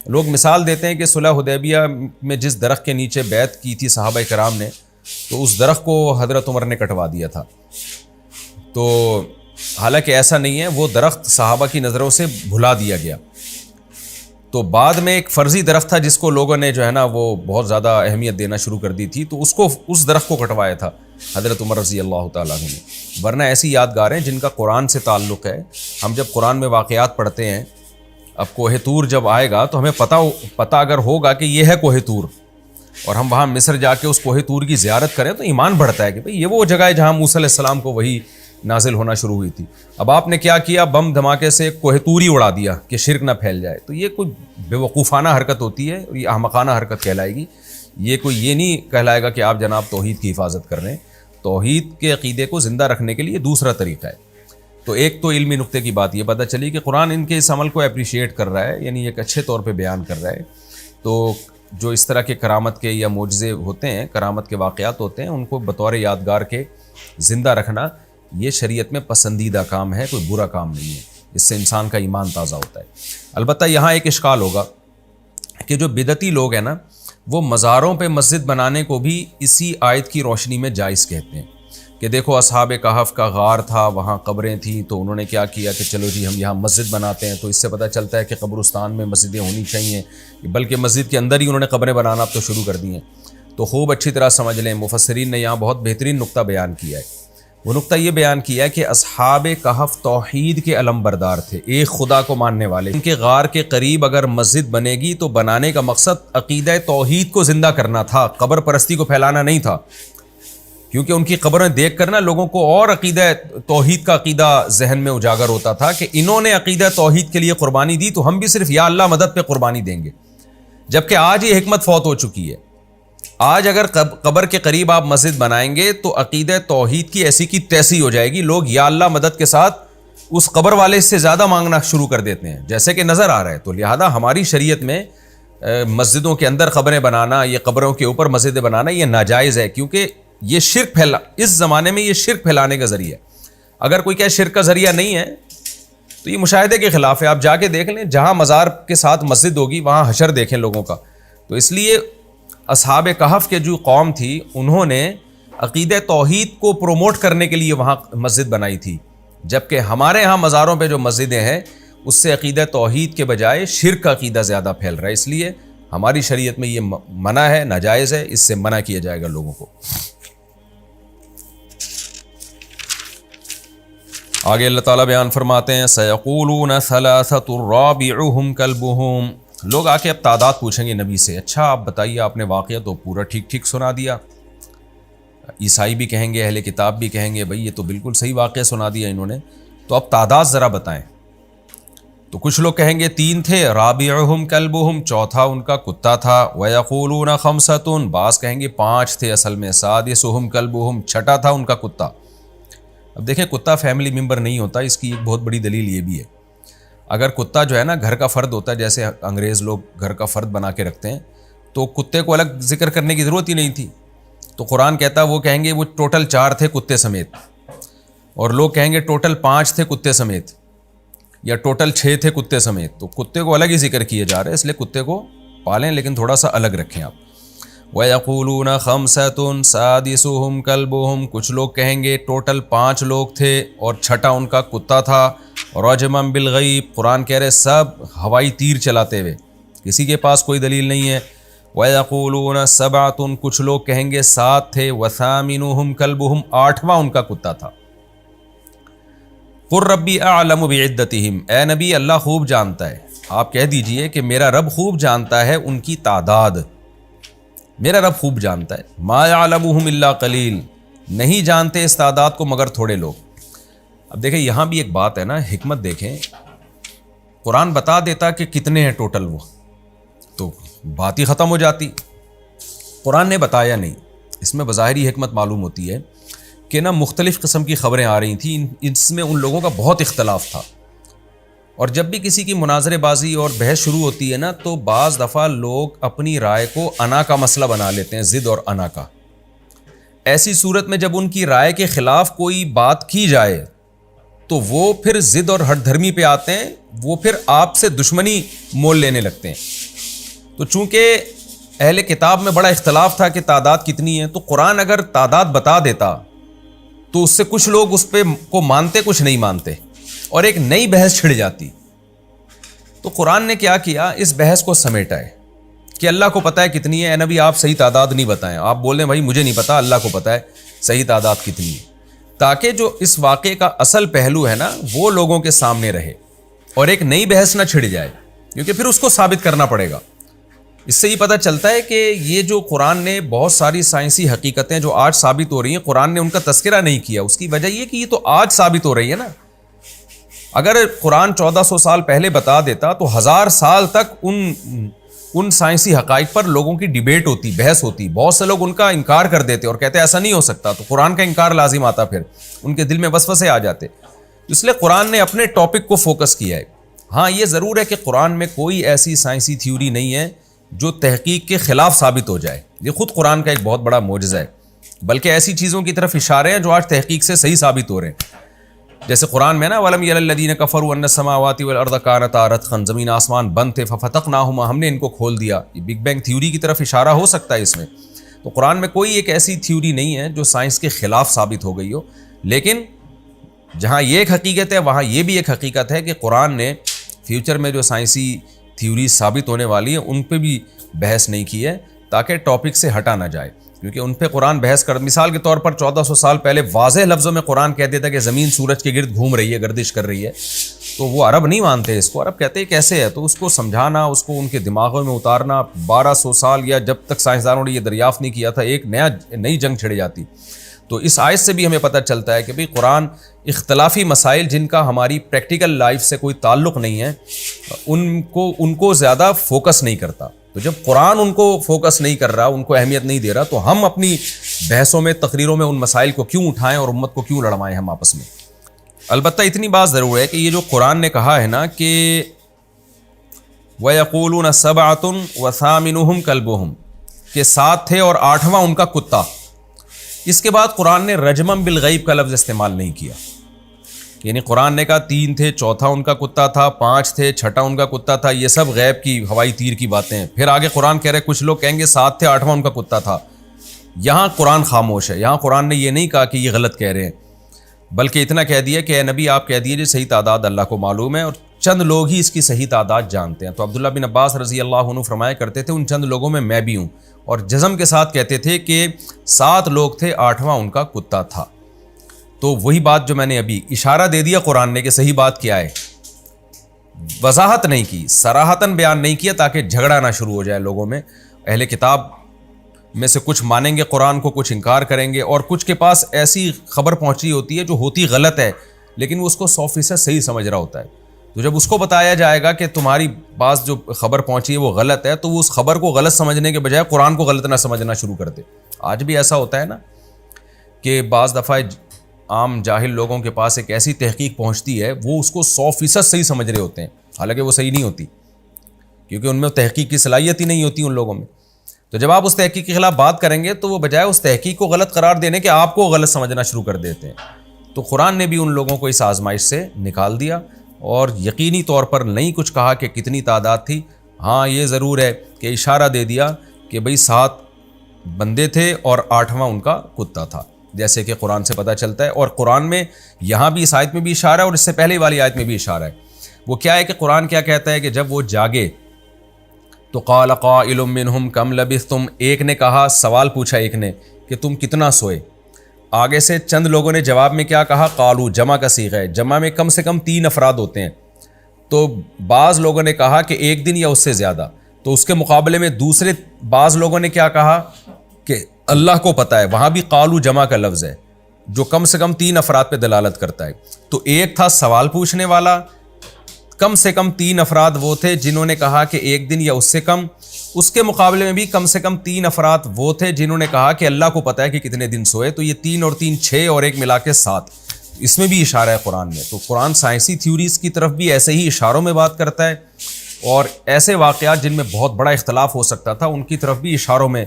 لوگ مثال دیتے ہیں کہ صلح حدیبیہ میں جس درخت کے نیچے بیعت کی تھی صحابہ کرام نے، تو اس درخت کو حضرت عمر نے کٹوا دیا تھا، تو حالانکہ ایسا نہیں ہے، وہ درخت صحابہ کی نظروں سے بھلا دیا گیا. تو بعد میں ایک فرضی درخت تھا جس کو لوگوں نے جو ہے نا وہ بہت زیادہ اہمیت دینا شروع کر دی تھی، تو اس درخت کو کٹوایا تھا حضرت عمر رضی اللہ تعالیٰ عنہ نے. ورنہ ایسی یادگاریں جن کا قرآن سے تعلق ہے، ہم جب قرآن میں واقعات پڑھتے ہیں، اب کوہ طور جب آئے گا تو ہمیں پتہ اگر ہوگا کہ یہ ہے کوہ طور، اور ہم وہاں مصر جا کے اس کوہ طور کی زیارت کریں تو ایمان بڑھتا ہے کہ بھئی یہ وہ جگہ ہے جہاں موسیٰ علیہ السلام کو وہی نازل ہونا شروع ہوئی تھی. اب آپ نے کیا کیا؟ بم دھماکے سے کوہ طور ہی اڑا دیا کہ شرک نہ پھیل جائے. تو یہ کوئی بے وقوفانہ حرکت ہوتی ہے، اور یہ احمقانہ حرکت کہلائے گی. یہ نہیں کہلائے گا کہ آپ جناب توحید کی حفاظت کر رہے ہیں. توحید کے عقیدے کو زندہ رکھنے کے لیے دوسرا طریقہ ہے. تو ایک تو علمی نقطے کی بات یہ پتہ چلی کہ قرآن ان کے اس عمل کو اپریشیٹ کر رہا ہے، یعنی ایک اچھے طور پہ بیان کر رہا ہے. تو جو اس طرح کے کرامت کے یا معجزے ہوتے ہیں، کرامت کے واقعات ہوتے ہیں، ان کو بطور یادگار کے زندہ رکھنا یہ شریعت میں پسندیدہ کام ہے، کوئی برا کام نہیں ہے. اس سے انسان کا ایمان تازہ ہوتا ہے. البتہ یہاں ایک اشکال ہوگا کہ جو بدعتی لوگ ہیں نا، وہ مزاروں پہ مسجد بنانے کو بھی اسی آیت کی روشنی میں جائز کہتے ہیں کہ دیکھو اصحاب کہف کا غار تھا، وہاں قبریں تھیں، تو انہوں نے کیا کیا کہ چلو جی ہم یہاں مسجد بناتے ہیں. تو اس سے پتہ چلتا ہے کہ قبرستان میں مسجدیں ہونی چاہیے، بلکہ مسجد کے اندر ہی انہوں نے قبریں بنانا اب تو شروع کر دی ہیں. تو خوب اچھی طرح سمجھ لیں، مفسرین نے یہاں بہت بہترین نقطہ بیان کیا ہے. وہ نقطہ یہ بیان کیا ہے کہ اصحاب کہف توحید کے علم بردار تھے، ایک خدا کو ماننے والے. ان کے غار کے قریب اگر مسجد بنے گی تو بنانے کا مقصد عقیدہ توحید کو زندہ کرنا تھا، قبر پرستی کو پھیلانا نہیں تھا. کیونکہ ان کی قبریں دیکھ کر نا لوگوں کو اور عقیدہ توحید کا عقیدہ ذہن میں اجاگر ہوتا تھا کہ انہوں نے عقیدہ توحید کے لیے قربانی دی تو ہم بھی صرف یا اللہ مدد پہ قربانی دیں گے. جبکہ آج یہ حکمت فوت ہو چکی ہے. آج اگر قبر کے قریب آپ مسجد بنائیں گے تو عقیدہ توحید کی ایسی کی تیسی ہو جائے گی. لوگ یا اللہ مدد کے ساتھ اس قبر والے سے زیادہ مانگنا شروع کر دیتے ہیں، جیسے کہ نظر آ رہا ہے. تو لہذا ہماری شریعت میں مسجدوں کے اندر قبریں بنانا، یہ قبروں کے اوپر مسجدیں بنانا یہ ناجائز ہے، کیونکہ یہ شرک اس زمانے میں یہ شرک پھیلانے کا ذریعہ ہے. اگر کوئی کہ شرک کا ذریعہ نہیں ہے تو یہ مشاہدے کے خلاف ہے. آپ جا کے دیکھ لیں، جہاں مزار کے ساتھ مسجد ہوگی وہاں حشر دیکھیں لوگوں کا. تو اس لیے اصحاب کہف کے جو قوم تھی انہوں نے عقیدہ توحید کو پروموٹ کرنے کے لیے وہاں مسجد بنائی تھی، جبکہ ہمارے ہاں مزاروں پہ جو مسجدیں ہیں اس سے عقیدہ توحید کے بجائے شرک کا عقیدہ زیادہ پھیل رہا ہے. اس لیے ہماری شریعت میں یہ منع ہے، ناجائز ہے، اس سے منع کیا جائے گا لوگوں کو. آگے اللہ تعالیٰ بیان فرماتے ہیں سَيَقُولُونَ ثَلَاثَةٌ رَابِعُهُمْ كَلْبُهُمْ. لوگ آ کے اب تعداد پوچھیں گے نبی سے، اچھا آپ بتائیے، آپ نے واقعہ تو پورا ٹھیک سنا دیا. عیسائی بھی کہیں گے، اہل کتاب بھی کہیں گے بھئی یہ تو بالکل صحیح واقعہ سنا دیا انہوں نے، تو اب تعداد ذرا بتائیں. تو کچھ لوگ کہیں گے 3 تھے، رابعہم کلبہم، چوتھا ان کا کتا تھا، ویقولون 5، بعض کہیں گے 5 تھے اصل میں، سادسہم کلبہم، چھٹا تھا ان کا کتا. اب دیکھیں کتا فیملی ممبر نہیں ہوتا، اس کی ایک بہت بڑی دلیل یہ بھی ہے. اگر کتا جو ہے نا گھر کا فرد ہوتا ہے، جیسے انگریز لوگ گھر کا فرد بنا کے رکھتے ہیں، تو کتے کو الگ ذکر کرنے کی ضرورت ہی نہیں تھی. تو قرآن کہتا ہے وہ کہیں گے وہ ٹوٹل 4 تھے کتے سمیت، اور لوگ کہیں گے ٹوٹل 5 تھے کتے سمیت، یا ٹوٹل 6 تھے کتے سمیت. تو کتے کو الگ ہی ذکر کیا جا رہا ہے، اس لیے کتے کو پالیں لیکن تھوڑا سا الگ رکھیں آپ. وَيَقُولُونَ 5 سَادِسُهُمْ كَلْبُهُمْ، کچھ لوگ کہیں گے ٹوٹل 5 لوگ تھے اور چھٹا ان کا کتا تھا. رَجْمًا بِالْغَيْبِ، قرآن کہہ رہے سب ہوائی تیر چلاتے ہوئے، کسی کے پاس کوئی دلیل نہیں ہے. وَيَقُولُونَ 7، کچھ لوگ کہیں گے 7 تھے. وَثَامِنُهُمْ كَلْبُهُمْ، 8واں ان کا کتا تھا. قُلْ رَبِّي أَعْلَمُ بِعِدَّتِهِمْ، اے نبی اللہ خوب جانتا ہے، آپ کہہ دیجئے کہ میرا رب خوب جانتا ہے ان کی تعداد، میرا رب خوب جانتا ہے. ما يعلمهم الا قلیل، نہیں جانتے اس تعداد کو مگر تھوڑے لوگ. اب دیکھیں یہاں بھی ایک بات ہے نا، حکمت دیکھیں، قرآن بتا دیتا کہ کتنے ہیں ٹوٹل، وہ تو بات ہی ختم ہو جاتی. قرآن نے بتایا نہیں، اس میں بظاہری حکمت معلوم ہوتی ہے کہ نا مختلف قسم کی خبریں آ رہی تھیں، اس میں ان لوگوں کا بہت اختلاف تھا. اور جب بھی کسی کی مناظرے بازی اور بحث شروع ہوتی ہے نا تو بعض دفعہ لوگ اپنی رائے کو انا کا مسئلہ بنا لیتے ہیں، ضد اور انا کا. ایسی صورت میں جب ان کی رائے کے خلاف کوئی بات کی جائے تو وہ پھر ضد اور ہٹ دھرمی پہ آتے ہیں، وہ پھر آپ سے دشمنی مول لینے لگتے ہیں. تو چونکہ اہل کتاب میں بڑا اختلاف تھا کہ تعداد کتنی ہے، تو قرآن اگر تعداد بتا دیتا تو اس سے کچھ لوگ اس پہ کو مانتے کچھ نہیں مانتے اور ایک نئی بحث چھڑ جاتی. تو قرآن نے کیا کیا, اس بحث کو سمیٹا ہے کہ اللہ کو پتہ ہے کتنی ہے. اے نبی آپ صحیح تعداد نہیں بتائیں, آپ بول رہے ہیں بھائی مجھے نہیں پتا, اللہ کو پتہ ہے صحیح تعداد کتنی ہے, تاکہ جو اس واقعے کا اصل پہلو ہے نا وہ لوگوں کے سامنے رہے اور ایک نئی بحث نہ چھڑ جائے, کیونکہ پھر اس کو ثابت کرنا پڑے گا. اس سے یہ پتہ چلتا ہے کہ یہ جو قرآن نے بہت ساری سائنسی حقیقتیں جو آج ثابت ہو رہی ہیں, قرآن نے ان کا تذکرہ نہیں کیا. اس کی وجہ یہ کہ یہ تو آج ثابت ہو رہی ہے نا. اگر قرآن 1400 سال پہلے بتا دیتا تو 1000 سال تک ان سائنسی حقائق پر لوگوں کی ڈیبیٹ ہوتی, بحث ہوتی. بہت سے لوگ ان کا انکار کر دیتے اور کہتے ایسا نہیں ہو سکتا, تو قرآن کا انکار لازم آتا, پھر ان کے دل میں وسوسے آ جاتے. اس لیے قرآن نے اپنے ٹاپک کو فوکس کیا ہے. ہاں یہ ضرور ہے کہ قرآن میں کوئی ایسی سائنسی تھیوری نہیں ہے جو تحقیق کے خلاف ثابت ہو جائے. یہ خود قرآن کا ایک بہت بڑا معجزہ ہے, بلکہ ایسی چیزوں کی طرف اشارے ہیں جو آج تحقیق سے صحیح ثابت ہو رہے ہیں. جیسے قرآن میں نا وَلَمْ يَرَ الَّذِينَ كَفَرُوا أَنَّ السَّمَاوَاتِ وَالْأَرْضَ كَانَتَا رَتْقًا, زمین آسمان بند تھے, فَفَتَقْنَاهُمَا, ہم نے ان کو کھول دیا. یہ بگ بینگ تھیوری کی طرف اشارہ ہو سکتا ہے اس میں. تو قرآن میں کوئی ایک ایسی تھیوری نہیں ہے جو سائنس کے خلاف ثابت ہو گئی ہو. لیکن جہاں یہ ایک حقیقت ہے وہاں یہ بھی ایک حقیقت ہے کہ قرآن نے فیوچر میں جو سائنسی تھیوری ثابت ہونے والی ہیں ان پہ بھی بحث نہیں کی ہے, تاکہ ٹاپک سے ہٹا نہ جائے. کیونکہ ان پہ قرآن بحث کر, مثال کے طور پر 1400 سال پہلے واضح لفظوں میں قرآن کہہ دیتا کہ زمین سورج کے گرد گھوم رہی ہے, گردش کر رہی ہے, تو وہ عرب نہیں مانتے اس کو. عرب کہتے ہیں کیسے ہے, تو اس کو سمجھانا, اس کو ان کے دماغوں میں اتارنا 1200 سال یا جب تک سائنسدانوں نے یہ دریافت نہیں کیا تھا, ایک نئی جنگ چھڑ جاتی. تو اس آیت سے بھی ہمیں پتہ چلتا ہے کہ بھئی قرآن اختلافی مسائل جن کا ہماری پریکٹیکل لائف سے کوئی تعلق نہیں ہے ان کو زیادہ فوکس نہیں کرتا. تو جب قرآن ان کو فوکس نہیں کر رہا, ان کو اہمیت نہیں دے رہا, تو ہم اپنی بحثوں میں, تقریروں میں ان مسائل کو کیوں اٹھائیں اور امت کو کیوں لڑوائیں ہم آپس میں. البتہ اتنی بات ضرور ہے کہ یہ جو قرآن نے کہا ہے نا کہ وَيَقُولُونَ سَبْعَةٌ وَثَامِنُهُمْ كَلْبُهُمْ, کہ 7 تھے اور 8واں ان کا کتا. اس کے بعد قرآن نے رجمًا بالغیب کا لفظ استعمال نہیں کیا. یعنی قرآن نے کہا 3 تھے, چوتھا ان کا کتا تھا, 5 تھے, چھٹا ان کا کتا تھا, یہ سب غیب کی ہوائی تیر کی باتیں ہیں. پھر آگے قرآن کہہ رہے کچھ لوگ کہیں گے 7 تھے, 8واں ان کا کتا تھا. یہاں قرآن خاموش ہے. یہاں قرآن نے یہ نہیں کہا کہ یہ غلط کہہ رہے ہیں, بلکہ اتنا کہہ دیا کہ اے نبی آپ کہہ دیجیے صحیح تعداد اللہ کو معلوم ہے اور چند لوگ ہی اس کی صحیح تعداد جانتے ہیں. تو عبداللہ بن عباس رضی اللہ عنہ فرمایا کرتے تھے ان چند لوگوں میں میں بھی ہوں, اور جزم کے ساتھ کہتے تھے کہ 7 لوگ تھے, 8واں ان کا کتا تھا. تو وہی بات جو میں نے ابھی اشارہ دے دیا قرآن نے کہ صحیح بات کیا ہے, وضاحت نہیں کی, صراحتاً بیان نہیں کیا تاکہ جھگڑا نہ شروع ہو جائے لوگوں میں. اہل کتاب میں سے کچھ مانیں گے قرآن کو, کچھ انکار کریں گے, اور کچھ کے پاس ایسی خبر پہنچی ہوتی ہے جو ہوتی غلط ہے لیکن وہ اس کو 100% صحیح سمجھ رہا ہوتا ہے. تو جب اس کو بتایا جائے گا کہ تمہاری پاس جو خبر پہنچی ہے وہ غلط ہے, تو وہ اس خبر کو غلط سمجھنے کے بجائے قرآن کو غلط نہ سمجھنا شروع کر دے. آج بھی ایسا ہوتا ہے نا کہ بعض دفعہ عام جاہل لوگوں کے پاس ایک ایسی تحقیق پہنچتی ہے وہ اس کو 100% صحیح سمجھ رہے ہوتے ہیں, حالانکہ وہ صحیح نہیں ہوتی, کیونکہ ان میں تحقیق کی صلاحیت ہی نہیں ہوتی ان لوگوں میں. تو جب آپ اس تحقیق کے خلاف بات کریں گے تو وہ بجائے اس تحقیق کو غلط قرار دینے کے آپ کو غلط سمجھنا شروع کر دیتے ہیں. تو قرآن نے بھی ان لوگوں کو اس آزمائش سے نکال دیا اور یقینی طور پر نہیں کچھ کہا کہ کتنی تعداد تھی. ہاں یہ ضرور ہے کہ اشارہ دے دیا کہ بھئی 7 بندے تھے اور 8واں ان کا کتا تھا, جیسے کہ قرآن سے پتہ چلتا ہے. اور قرآن میں یہاں بھی اس آیت میں بھی اشارہ ہے اور اس سے پہلے والی آیت میں بھی اشارہ ہے. وہ کیا ہے کہ قرآن کیا کہتا ہے کہ جب وہ جاگے تو قال قائل منہم کم لبثتم, ایک نے کہا, سوال پوچھا ایک نے کہ تم کتنا سوئے. آگے سے چند لوگوں نے جواب میں کیا کہا, قالو, جمع کا صیغہ ہے, جمع میں کم سے کم 3 افراد ہوتے ہیں. تو بعض لوگوں نے کہا کہ 1 دن یا اس سے زیادہ. تو اس کے مقابلے میں دوسرے بعض لوگوں نے کیا کہا کہ اللہ کو پتہ ہے. وہاں بھی قالو جمع کا لفظ ہے جو کم سے کم 3 افراد پہ دلالت کرتا ہے. تو ایک تھا سوال پوچھنے والا, کم سے کم 3 افراد وہ تھے جنہوں نے کہا کہ 1 دن یا اس سے کم. اس کے مقابلے میں بھی کم سے کم 3 افراد وہ تھے جنہوں نے کہا کہ اللہ کو پتہ ہے کہ کتنے دن سوئے. تو یہ 3 اور 3 6 اور 1 ملا کے 7. اس میں بھی اشارہ ہے قرآن میں. تو قرآن سائنسی تھیوریز کی طرف بھی ایسے ہی اشاروں میں بات کرتا ہے, اور ایسے واقعات جن میں بہت بڑا اختلاف ہو سکتا تھا ان کی طرف بھی اشاروں میں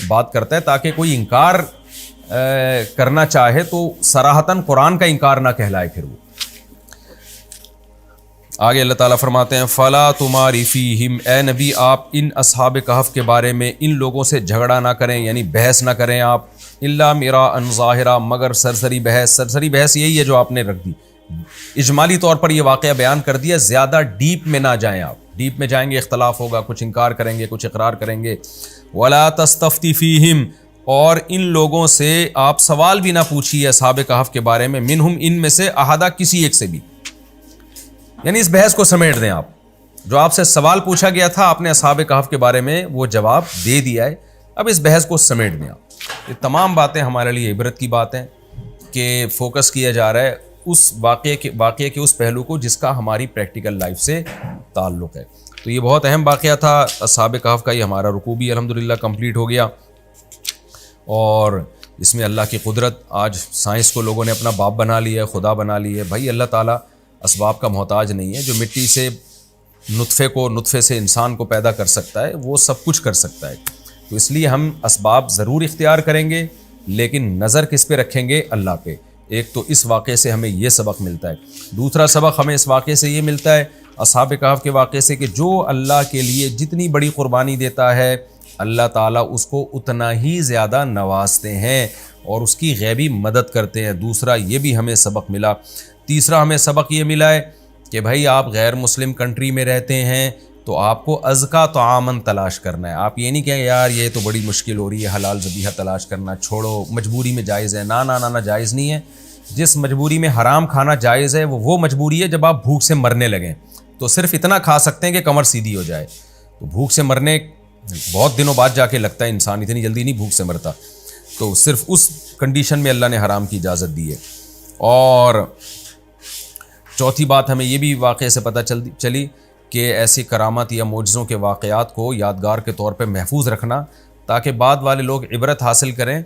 بات کرتا ہے, تاکہ کوئی انکار کرنا چاہے تو صراحتاً قرآن کا انکار نہ کہلائے. پھر وہ آگے اللہ تعالیٰ فرماتے ہیں فَلَا تُمَارِ فِيهِمْ, اے نبی آپ ان اصحاب کہف کے بارے میں ان لوگوں سے جھگڑا نہ کریں, یعنی بحث نہ کریں آپ, الا مراء ظاہرا، مگر سرسری بحث. سرسری بحث یہی ہے جو آپ نے رکھ دی. اجمالی طور پر یہ واقعہ بیان کر دیا، زیادہ ڈیپ میں نہ جائیں. آپ ڈیپ میں جائیں گے اختلاف ہوگا، کچھ انکار کریں گے، کچھ اقرار کریں گے. ولا تستفتی فیہم، اور ان لوگوں سے آپ سوال بھی نہ پوچھیے اصحاب کہف کے بارے میں، منہم، ان میں سے، احدہ، کسی ایک سے بھی. یعنی اس بحث کو سمیٹ دیں. آپ جو آپ سے سوال پوچھا گیا تھا، آپ نے اصحاب کہف کے بارے میں وہ جواب دے دیا ہے، اب اس بحث کو سمیٹ دیں. آپ یہ تمام باتیں ہمارے لیے عبرت کی باتیں کہ فوکس کیا جا رہا ہے اس واقعے کے اس پہلو کو جس کا ہماری پریکٹیکل لائف سے تعلق ہے. تو یہ بہت اہم واقعہ تھا اصحاب کہف کا. یہ ہمارا رکوع بھی الحمدللہ کمپلیٹ ہو گیا، اور اس میں اللہ کی قدرت. آج سائنس کو لوگوں نے اپنا باپ بنا لیا ہے، خدا بنا لیا ہے. بھائی اللہ تعالیٰ اسباب کا محتاج نہیں ہے. جو مٹی سے نطفے سے انسان کو پیدا کر سکتا ہے وہ سب کچھ کر سکتا ہے. تو اس لیے ہم اسباب ضرور اختیار کریں گے، لیکن نظر کس پہ رکھیں گے؟ اللہ پہ. ایک تو اس واقعے سے ہمیں یہ سبق ملتا ہے. دوسرا سبق ہمیں اس واقعے سے یہ ملتا ہے، اصحاب کہف کے واقعے سے، کہ جو اللہ کے لیے جتنی بڑی قربانی دیتا ہے اللہ تعالیٰ اس کو اتنا ہی زیادہ نوازتے ہیں اور اس کی غیبی مدد کرتے ہیں. دوسرا یہ بھی ہمیں سبق ملا. تیسرا ہمیں سبق یہ ملا ہے کہ بھائی آپ غیر مسلم کنٹری میں رہتے ہیں تو آپ کو ازکا طعامن تلاش کرنا ہے. آپ یہ نہیں کہیں یار یہ تو بڑی مشکل ہو رہی ہے حلال ذبیحہ تلاش کرنا، چھوڑو، مجبوری میں جائز ہے. نہ جائز نہیں ہے. جس مجبوری میں حرام کھانا جائز ہے وہ مجبوری ہے جب آپ بھوک سے مرنے لگیں. تو صرف اتنا کھا سکتے ہیں کہ کمر سیدھی ہو جائے. تو بھوک سے مرنے بہت دنوں بعد جا کے لگتا ہے، انسان اتنی جلدی نہیں بھوک سے مرتا. تو صرف اس کنڈیشن میں اللہ نے حرام کی اجازت دی ہے. اور چوتھی بات ہمیں یہ بھی واقعے سے پتہ چلی کہ ایسی کرامت یا معجزوں کے واقعات کو یادگار کے طور پہ محفوظ رکھنا تاکہ بعد والے لوگ عبرت حاصل کریں،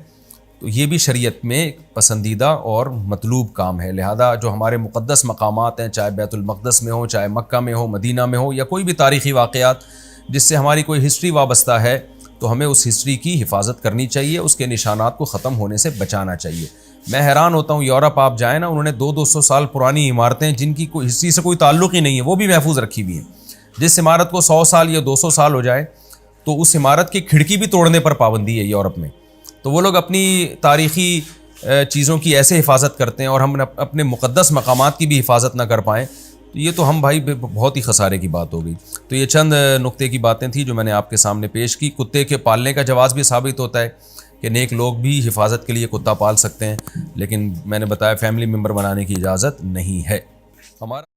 تو یہ بھی شریعت میں پسندیدہ اور مطلوب کام ہے. لہذا جو ہمارے مقدس مقامات ہیں، چاہے بیت المقدس میں ہو، چاہے مکہ میں ہو، مدینہ میں ہو، یا کوئی بھی تاریخی واقعات جس سے ہماری کوئی ہسٹری وابستہ ہے، تو ہمیں اس ہسٹری کی حفاظت کرنی چاہیے، اس کے نشانات کو ختم ہونے سے بچانا چاہیے. میں حیران ہوتا ہوں، یورپ آپ جائیں نا، انہوں نے 200 سال پرانی عمارتیں جن کی کوئی ہسٹری سے کوئی تعلق ہی نہیں ہے وہ بھی محفوظ رکھی ہوئی ہیں. جس عمارت کو 100 سال یا 200 سال ہو جائے تو اس عمارت کی کھڑکی بھی توڑنے پر پابندی ہے یورپ میں. تو وہ لوگ اپنی تاریخی چیزوں کی ایسے حفاظت کرتے ہیں اور ہم اپنے مقدس مقامات کی بھی حفاظت نہ کر پائیں، تو یہ تو ہم بھائی بہت ہی خسارے کی بات ہو گئی. تو یہ چند نقطے کی باتیں تھیں جو میں نے آپ کے سامنے پیش کی. کتے کے پالنے کا جواز بھی ثابت ہوتا ہے کہ نیک لوگ بھی حفاظت کے لیے کتا پال سکتے ہیں، لیکن میں نے بتایا فیملی ممبر بنانے کی اجازت نہیں ہے. ہمارا